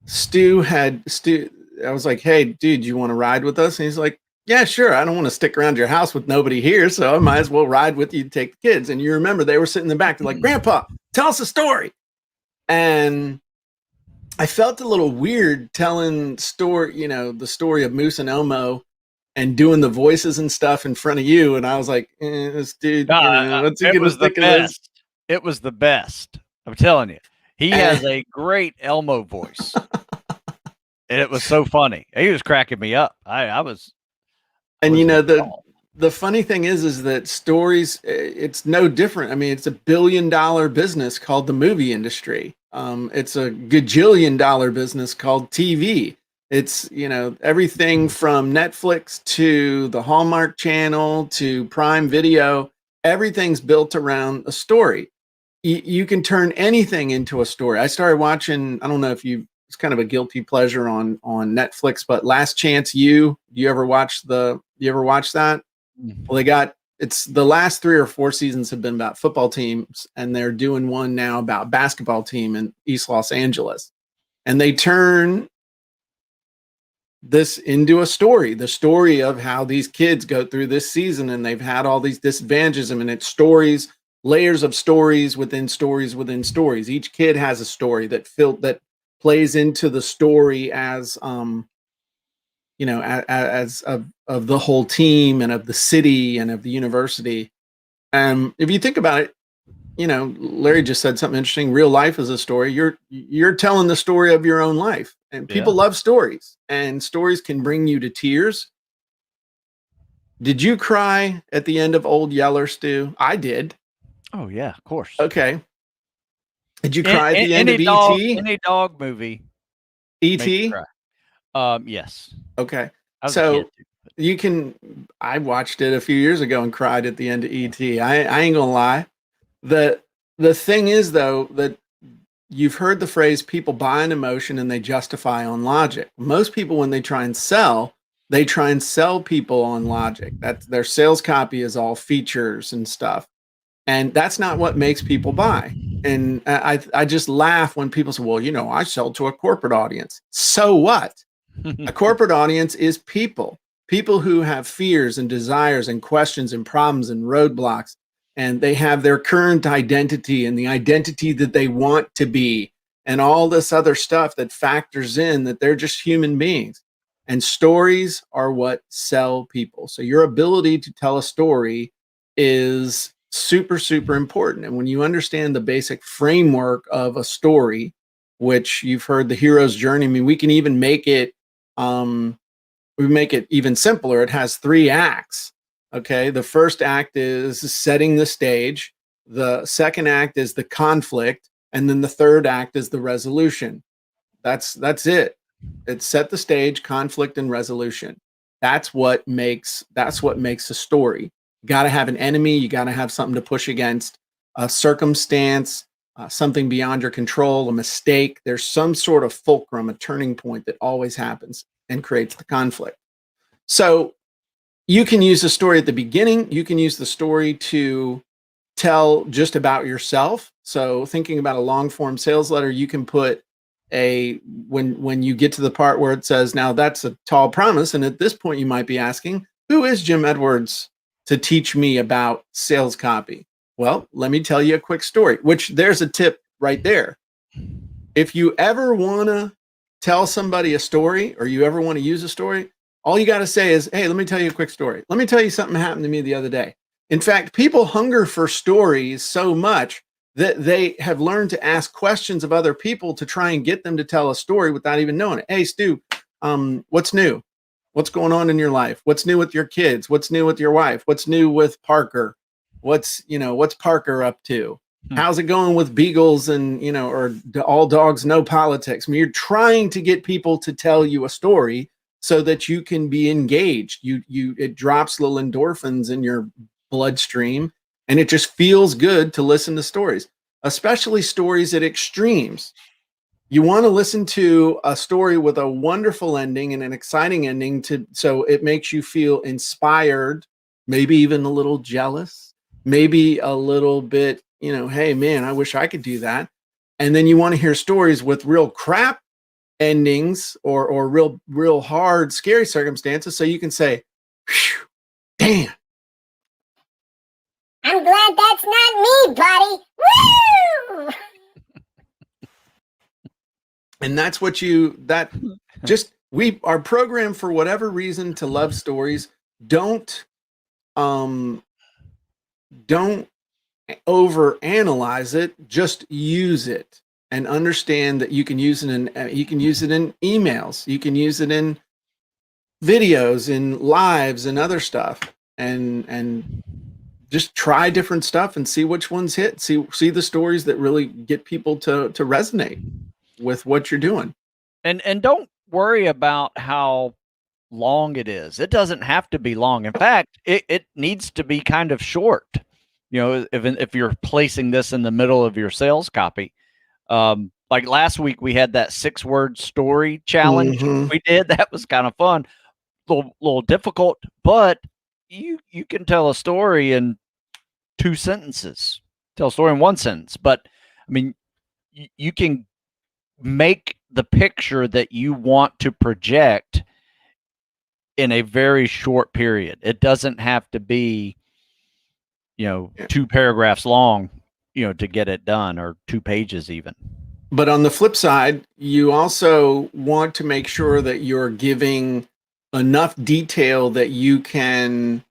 I was like, hey, dude, you want to ride with us? And he's like, yeah, sure. I don't want to stick around your house with nobody here, so I might as well ride with you to take the kids. And you remember they were sitting in the back. They're like, Grandpa, tell us a story. And I felt a little weird telling the story of Moose and Elmo and doing the voices and stuff in front of you. And I was like, this dude, what's he going to think of this? It was the best. I'm telling you. He has a great Elmo voice. And it was so funny. He was cracking me up. The funny thing is that stories, it's no different. I mean, it's $1 billion business called the movie industry. It's a gajillion dollar business called TV. It's, everything from Netflix to the Hallmark Channel to Prime Video, everything's built around a story. You can turn anything into a story. I started watching, I don't know if it's kind of a guilty pleasure on Netflix, but Last Chance U. You ever watch that? Well, it's the last 3 or 4 seasons have been about football teams, and they're doing one now about basketball team in East Los Angeles. And they turn this into a story, the story of how these kids go through this season, and they've had all these disadvantages. I mean, it's stories, layers of stories within stories within stories. Each kid has a story that plays into the story as as of the whole team and of the city and of the university. If you think about it, Larry just said something interesting. Real life is a story. You're telling the story of your own life, and people love stories, and stories can bring you to tears. Did you cry at the end of Old Yeller, Stu? I did. Oh yeah, of course. Okay. Did you cry at the end of E.T.? Any dog movie. E.T.? Yes. Okay. So I watched it a few years ago and cried at the end of E.T. I ain't gonna lie. The thing is, though, that you've heard the phrase people buy an emotion and they justify on logic. Most people, when they try and sell people on logic. That's their sales copy is all features and stuff. And that's not what makes people buy. And I just laugh when people say, well, I sell to a corporate audience. So what? A corporate audience is people who have fears and desires and questions and problems and roadblocks. And they have their current identity and the identity that they want to be. and all this other stuff that factors in that they're just human beings. And stories are what sell people. So your ability to tell a story is super, super important. And when you understand the basic framework of a story, which you've heard the hero's journey, I mean, we can even make it, we make it even simpler. It has 3 acts. Okay. The first act is setting the stage. The second act is the conflict. And then the third act is the resolution. That's it. It's set the stage, conflict, and resolution. That's what makes a story. You got to have an enemy. You got to have something to push against, a circumstance, something beyond your control, a mistake. There's some sort of fulcrum, a turning point that always happens and creates the conflict. So you can use the story at the beginning. You can use the story to tell just about yourself. So thinking about a long form sales letter, you can put when you get to the part where it says, now that's a tall promise. And at this point you might be asking, who is Jim Edwards to teach me about sales copy? Well, let me tell you a quick story, which there's a tip right there. If you ever want to tell somebody a story, or you ever want to use a story, all you got to say is, hey, let me tell you a quick story. Let me tell you something happened to me the other day. In fact, people hunger for stories so much that they have learned to ask questions of other people to try and get them to tell a story without even knowing it. Hey, Stu, what's new? What's going on in your life? What's new with your kids? What's new with your wife? What's new with Parker? What's Parker up to? How's it going with beagles and, or all dogs, no politics? I mean, you're trying to get people to tell you a story so that you can be engaged. It drops little endorphins in your bloodstream, and it just feels good to listen to stories, especially stories at extremes. You want to listen to a story with a wonderful ending and an exciting ending so it makes you feel inspired, maybe even a little jealous, maybe a little bit, hey man, I wish I could do that. And then you want to hear stories with real crap endings or real hard, scary circumstances. So you can say, damn, I'm glad that's not me, buddy. Woo! And that's what we are programmed for whatever reason to love stories. Don't overanalyze it. Just use it and understand that you can use it in emails. You can use it in videos, in lives, and other stuff. And just try different stuff and see which ones hit. See the stories that really get people to resonate with what you're doing. And don't worry about how long it is. It doesn't have to be long. In fact, it needs to be kind of short. If you're placing this in the middle of your sales copy, like last week we had that 6-word story challenge. We did. That was kind of fun. Little difficult, but you can tell a story in 2 sentences. Tell a story in 1 sentence. But I mean, you can make the picture that you want to project in a very short period. It doesn't have to be, 2 paragraphs long, to get it done, or 2 pages even. But on the flip side, you also want to make sure that you're giving enough detail that you can,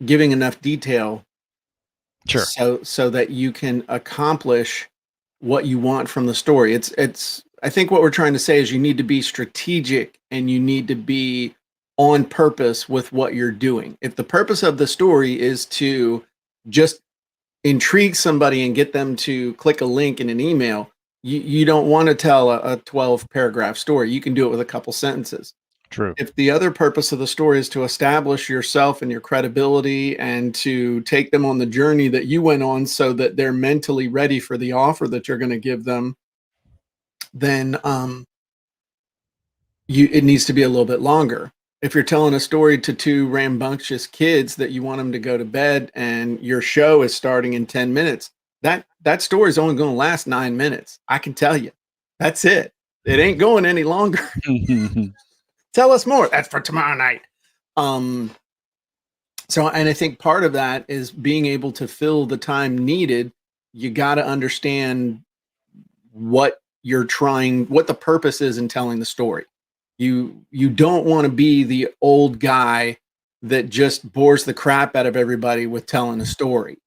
giving enough detail, sure, so that you can accomplish what you want from the story. It's I think what we're trying to say is you need to be strategic and you need to be on purpose with what you're doing. If the purpose of the story is to just intrigue somebody and get them to click a link in an email, you don't want to tell a 12 paragraph story. You can do it with a couple sentences. true. If the other purpose of the story is to establish yourself and your credibility and to take them on the journey that you went on so that they're mentally ready for the offer that you're going to give them, then it needs to be a little bit longer. If you're telling a story to 2 rambunctious kids that you want them to go to bed and your show is starting in 10 minutes, that story is only going to last 9 minutes. I can tell you. That's it. It ain't going any longer. Tell us more. That's for tomorrow night. So, and I think part of that is being able to fill the time needed you got to understand what what the purpose is in telling the story. You don't want to be the old guy that just bores the crap out of everybody with telling a story.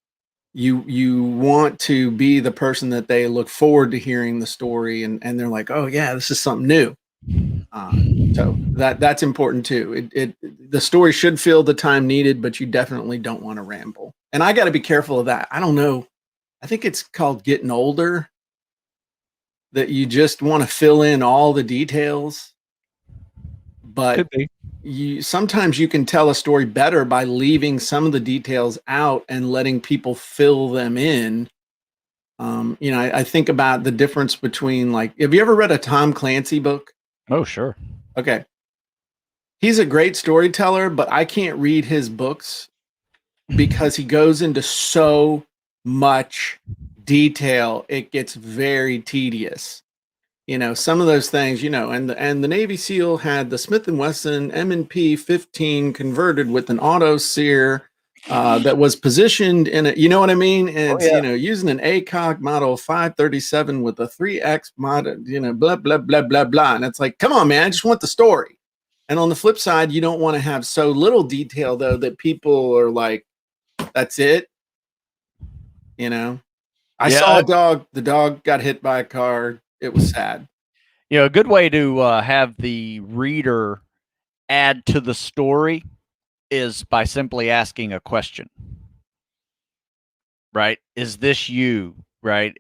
You want to be the person that they look forward to hearing the story, and they're like, oh yeah, this is something new. So that's important too. The story should fill the time needed, but you definitely don't want to ramble. And I got to be careful of that. I don't know. I think it's called getting older, that you just want to fill in all the details. But Could be. sometimes you can tell a story better by leaving some of the details out and letting people fill them in. I think about the difference between, like, have you ever read a Tom Clancy book? Oh, sure. Okay. He's a great storyteller, but I can't read his books because he goes into so much detail. It gets very tedious. Some of those things, and the Navy SEAL had the Smith & Wesson M&P 15 converted with an auto sear that was positioned in you know what I mean? And it's, using an ACOG model 537 with a 3X model, blah, blah, blah, blah, blah. And it's like, come on, man, I just want the story. And on the flip side, you don't want to have so little detail, though, that people are like, that's it. I saw a dog. The dog got hit by a car. It was sad. A good way to have the reader add to the story is by simply asking a question. Right? Is this you? Right?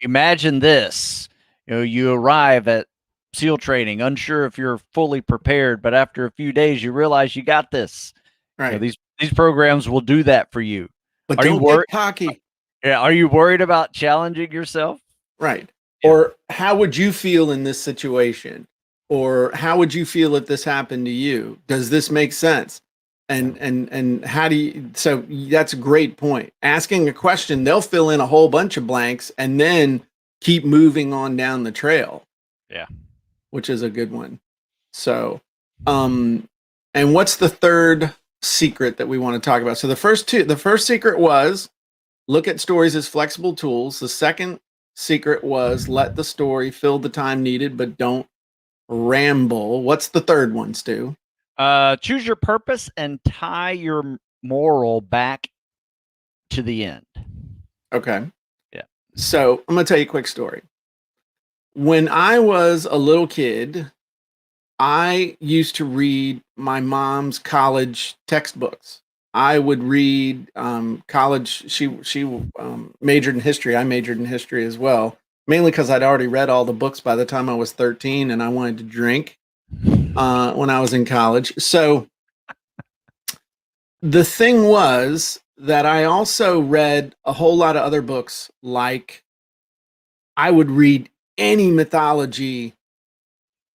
Imagine this. You arrive at SEAL training, unsure if you're fully prepared, but after a few days, you realize you got this. Right. These programs will do that for you. But don't get cocky. Yeah. Are you worried about challenging yourself? Right. Or how would you feel in this situation? Or how would you feel if this happened to you? Does this make sense? And how do you, so that's a great point. Asking a question, they'll fill in a whole bunch of blanks and then keep moving on down the trail. Yeah. Which is a good one. So, and what's the third secret that we want to talk about? So the first secret was look at stories as flexible tools. The second secret was let the story fill the time needed, but don't ramble. What's the third one, Stu? Choose your purpose and tie your moral back to the end. Okay. Yeah. So I'm going to tell you a quick story. When I was a little kid, I used to read my mom's college textbooks. I would read college. She majored in history. I majored in history as well, mainly because I'd already read all the books by the time I was 13 and I wanted to drink when I was in college. So the thing was that I also read a whole lot of other books. Like I would read any mythology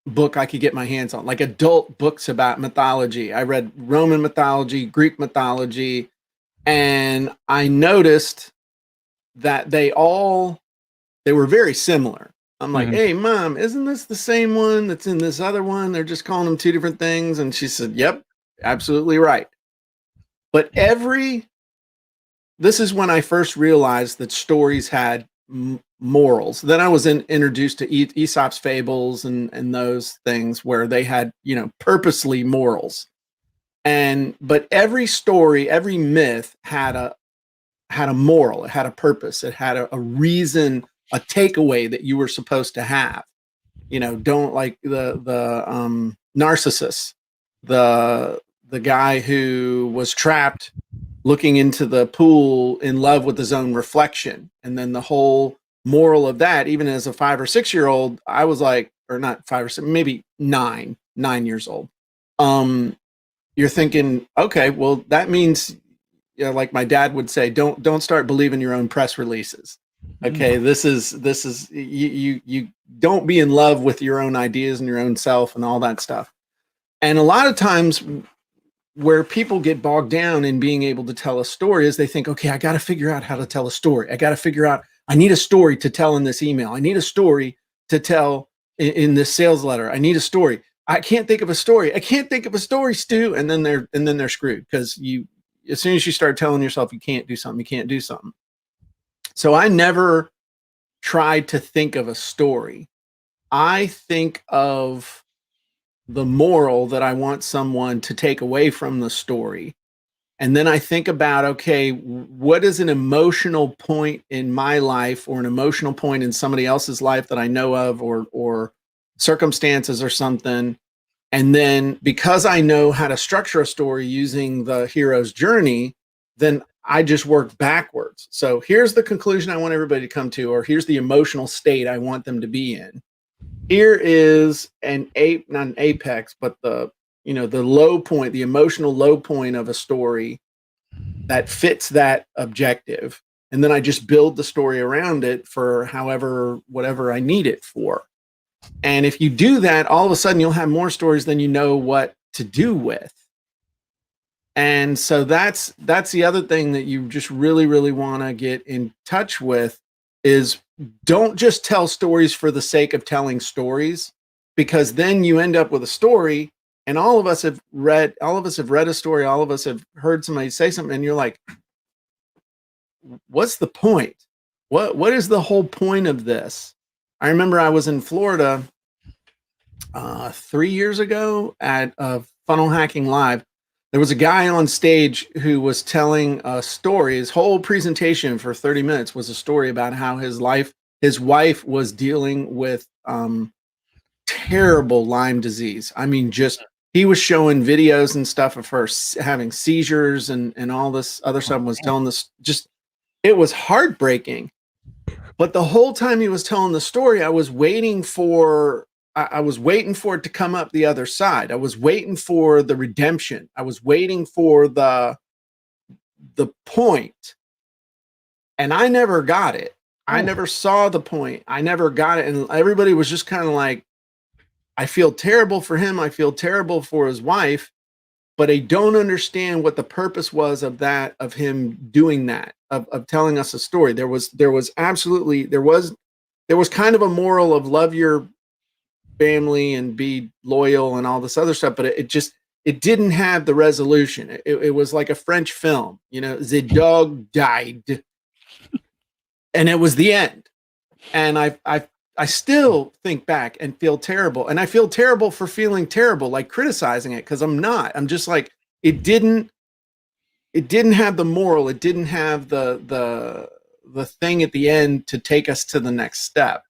book I could get my hands on, like adult books about mythology. I read Roman mythology, Greek mythology, and I noticed that they were very similar. I'm like, hey, Mom, isn't this the same one that's in this other one? They're just calling them two different things. And she said, yep, absolutely right. But this is when I first realized that stories had morals. Then I was introduced to Aesop's fables and those things where they had, purposely morals. But every story, every myth had a moral. It had a purpose. It had a reason, a takeaway that you were supposed to have. Don't like the Narcissus, the guy who was trapped looking into the pool in love with his own reflection. And then the whole moral of that, even as a 5 or 6 year old, I was like, or not 5 or 6, maybe 9 years old. You're thinking, okay, well, that means, like my dad would say, don't start believing your own press releases. Okay. This is you don't be in love with your own ideas and your own self and all that stuff. And a lot of times where people get bogged down in being able to tell a story is they think, okay, I got to figure out how to tell a story. I got to figure out, I need a story to tell in this email. I need a story to tell in this sales letter. I need a story. I can't think of a story. I can't think of a story, Stu. And then they're screwed because as soon as you start telling yourself you can't do something, you can't do something. So I never tried to think of a story. I think of the moral that I want someone to take away from the story. And then I think about, okay, what is an emotional point in my life or an emotional point in somebody else's life that I know of, or circumstances or something. And then because I know how to structure a story using the hero's journey, then I just work backwards. So here's the conclusion I want everybody to come to, or here's the emotional state I want them to be in. Here is not an apex, but the low point, the emotional low point of a story that fits that objective. And then I just build the story around it for whatever I need it for. And if you do that, all of a sudden you'll have more stories than you know what to do with. And so that's the other thing that you just really, really want to get in touch with is don't just tell stories for the sake of telling stories, because then you end up with a story and all of us have read a story. All of us have heard somebody say something and you're like, what's the point? What is the whole point of this? I remember I was in Florida 3 years ago at Funnel Hacking Live. There was a guy on stage who was telling a story. His whole presentation for 30 minutes was a story about how his wife was dealing with terrible Lyme disease. I mean, he was showing videos and stuff of her having seizures and all this other stuff, was telling this, it was heartbreaking. But the whole time he was telling the story, I was waiting for it to come up the other side. I was waiting for the redemption. I was waiting for the point. And I never got it. I never saw the point. I never got it. And everybody was just kind of like, I feel terrible for him. I feel terrible for his wife, but I don't understand what the purpose was of him doing that, of telling us a story. There was kind of a moral of love your family and be loyal and all this other stuff, but it didn't have the resolution. It was like a French film, the dog died and it was the end. And I still think back and feel terrible. And I feel terrible for feeling terrible, like criticizing it, because I'm not. I'm just like, it didn't have the moral. It didn't have the thing at the end to take us to the next step.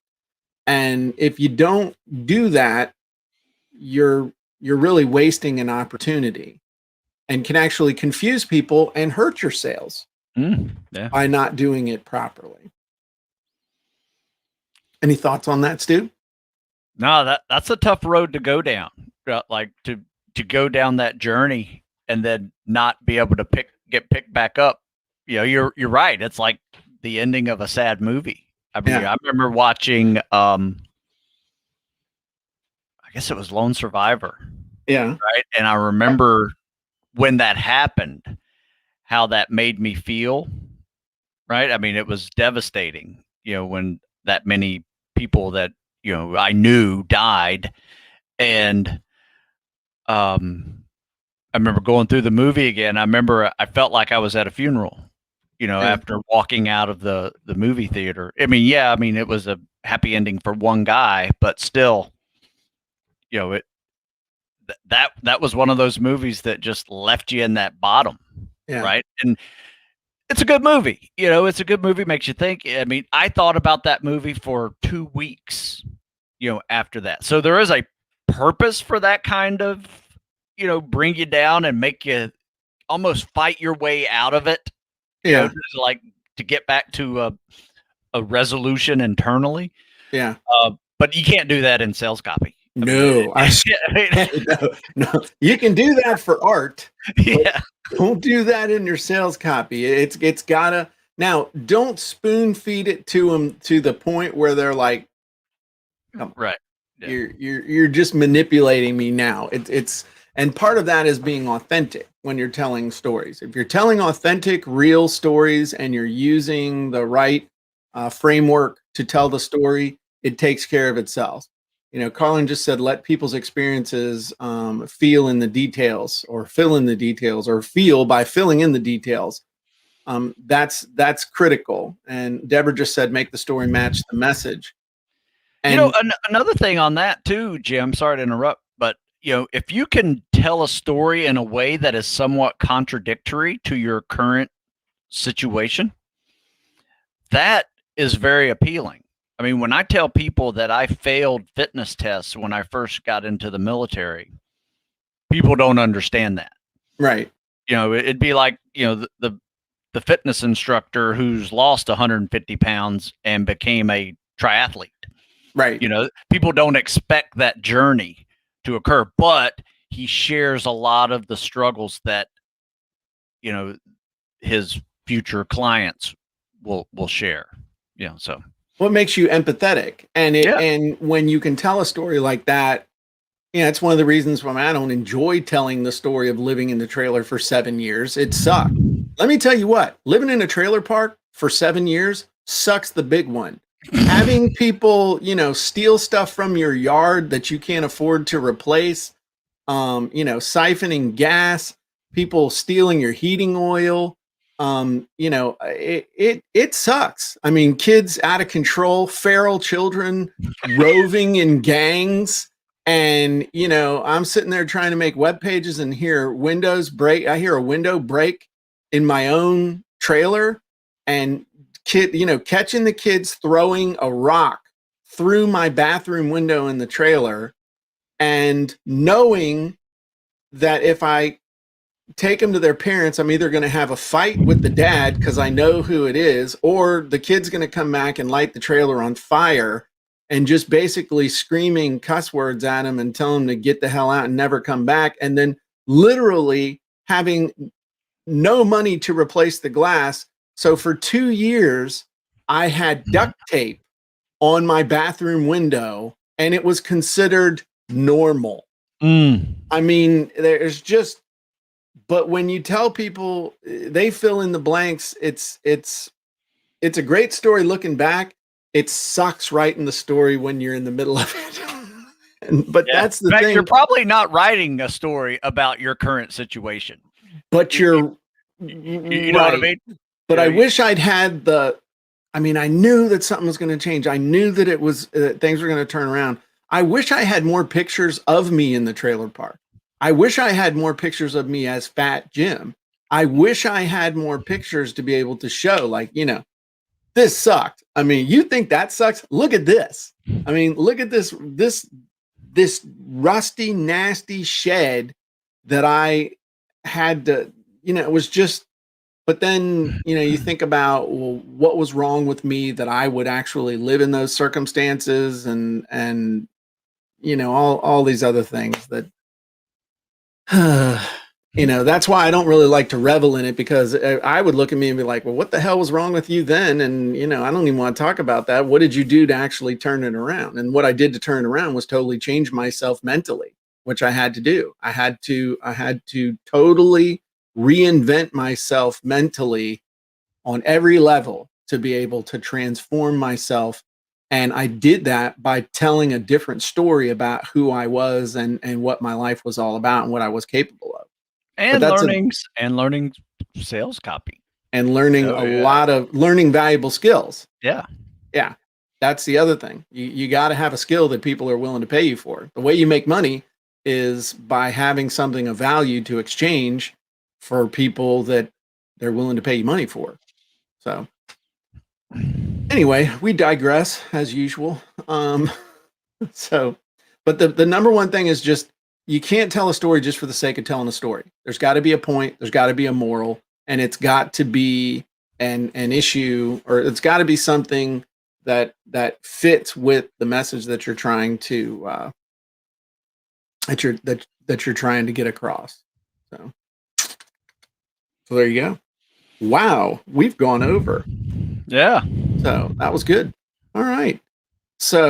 And if you don't do that, you're really wasting an opportunity and can actually confuse people and hurt your sales by not doing it properly. Any thoughts on that, Stu? No, that's a tough road to go down. Like to go down that journey and then not be able to get picked back up. You're right. It's like the ending of a sad movie. I mean, I remember watching I guess it was Lone Survivor. Yeah. Right. And I remember when that happened, how that made me feel. Right. I mean, it was devastating, when that many people that, I knew died. And I remember going through the movie again. I remember I felt like I was at a funeral, after walking out of the movie theater. I mean, it was a happy ending for one guy, but still, that was one of those movies that just left you in that bottom. Yeah. Right. And it's a good movie. It's a good movie. Makes you think. I mean, I thought about that movie for 2 weeks, after that. So there is a purpose for that kind of, bring you down and make you almost fight your way out of it. Yeah. Like to get back to a resolution internally. Yeah. But you can't do that in sales copy. No, no. You can do that for art. Yeah. Don't do that in your sales copy. It's gotta, now don't spoon feed it to them to the point where they're like, right. Yeah. You're just manipulating me now. And part of that is being authentic when you're telling stories. If you're telling authentic, real stories and you're using the right framework to tell the story, it takes care of itself. Carlin just said, let people's experiences feel in the details, or fill in the details, or feel by filling in the details. That's critical. And Deborah just said, make the story match the message. And you know, another thing on that too, Jim, sorry to interrupt, but you know, if you can tell a story in a way that is somewhat contradictory to your current situation, that is very appealing. I mean, when I tell people that I failed fitness tests when I first got into the military, people don't understand that. right. You know, it'd be like, you know, the fitness instructor who's lost 150 pounds and became a triathlete. Right. You know, people don't expect that journey to occur, but he shares a lot of the struggles that, you know, his future clients will share. You know, so What makes you empathetic? And Yeah. and when you can tell a story like that, it's one of the reasons why I don't enjoy telling the story of living in the trailer for 7 years. It sucked. Let me tell you what, living in a trailer park for 7 years sucks the big one. Having people, steal stuff from your yard that you can't afford to replace, siphoning gas, people stealing your heating oil, it sucks. I mean, kids out of control, feral children roving in gangs. And, I'm sitting there trying to make web pages and hear windows break. I hear a window break in my own trailer, and catching the kids throwing a rock through my bathroom window in the trailer, and knowing that if I take them to their parents, I'm either going to have a fight with the dad because I know who it is, or the kid's going to come back and light the trailer on fire and just basically screaming cuss words at him and tell him to get the hell out and never come back. And then literally having no money to replace the glass. So for 2 years, I had duct tape on my bathroom window, and it was considered normal. I mean, but when you tell people, they fill in the blanks. It's a great story looking back. It sucks writing the story when you're in the middle of it. But that's the thing. You're probably not writing a story about your current situation. But you're you know what I mean? But I wish I'd had I knew that something was going to change. I knew that it was things were going to turn around. I wish I had more pictures of me in the trailer park. I wish I had more pictures of me as Fat Jim. I wish I had more pictures to be able to show, like, this sucked. I mean, you think that sucks? Look at this. I mean, look at this rusty, nasty shed that I had to, it was just, but then, you think about, well, what was wrong with me that I would actually live in those circumstances, and all these other things that, that's why I don't really like to revel in it, because I would look at me and be like, well, what the hell was wrong with you then? And, I don't even want to talk about that. What did you do to actually turn it around? And what I did to turn it around was totally change myself mentally, which I had to do. I had to totally reinvent myself mentally on every level to be able to transform myself. And I did that by telling a different story about who I was and what my life was all about and what I was capable of. And learning sales copy. And learning learning valuable skills. Yeah. Yeah. That's the other thing. You got to have a skill that people are willing to pay you for. The way you make money is by having something of value to exchange for people that they're willing to pay you money for. So anyway, we digress as usual. But the number one thing is just, you can't tell a story just for the sake of telling a story. There's got to be a point. There's got to be a moral, and it's got to be an issue, or it's got to be something that fits with the message that you're trying to that you're trying to get across. So there you go. Wow, we've gone over. Yeah. So that was good. All right. So,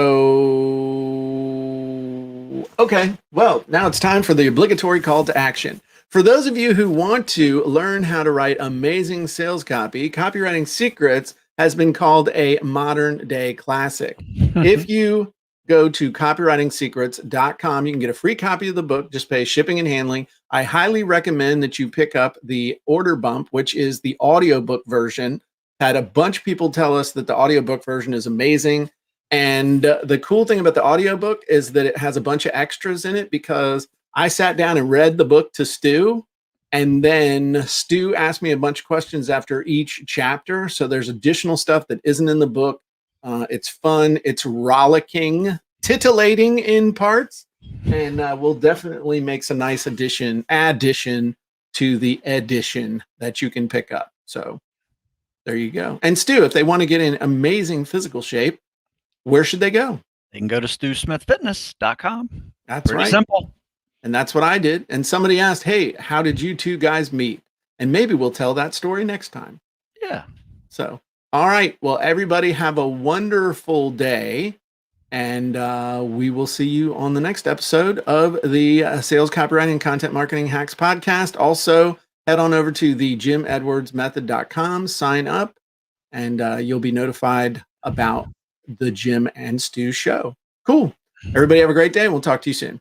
okay. Well, now it's time for the obligatory call to action. For those of you who want to learn how to write amazing sales copy, Copywriting Secrets has been called a modern day classic. If you go to copywritingsecrets.com. You can get a free copy of the book, just pay shipping and handling. I highly recommend that you pick up the Order Bump, which is the audiobook version. Had a bunch of people tell us that the audiobook version is amazing. And the cool thing about the audiobook is that it has a bunch of extras in it, because I sat down and read the book to Stu, and then Stu asked me a bunch of questions after each chapter. So there's additional stuff that isn't in the book. It's fun. It's rollicking, titillating in parts, and we'll definitely make some nice addition to the edition that you can pick up. So there you go. And Stu, if they want to get in amazing physical shape, where should they go? They can go to StuSmithFitness.com. That's Pretty right. simple. And that's what I did. And somebody asked, hey, how did you two guys meet? And maybe we'll tell that story next time. Yeah. So, all right. Well, everybody have a wonderful day. And we will see you on the next episode of the Sales Copywriting and Content Marketing Hacks podcast. Also, head on over to the JimEdwardsMethod.com, sign up, and you'll be notified about the Jim and Stu show. Cool. Everybody have a great day, and we'll talk to you soon.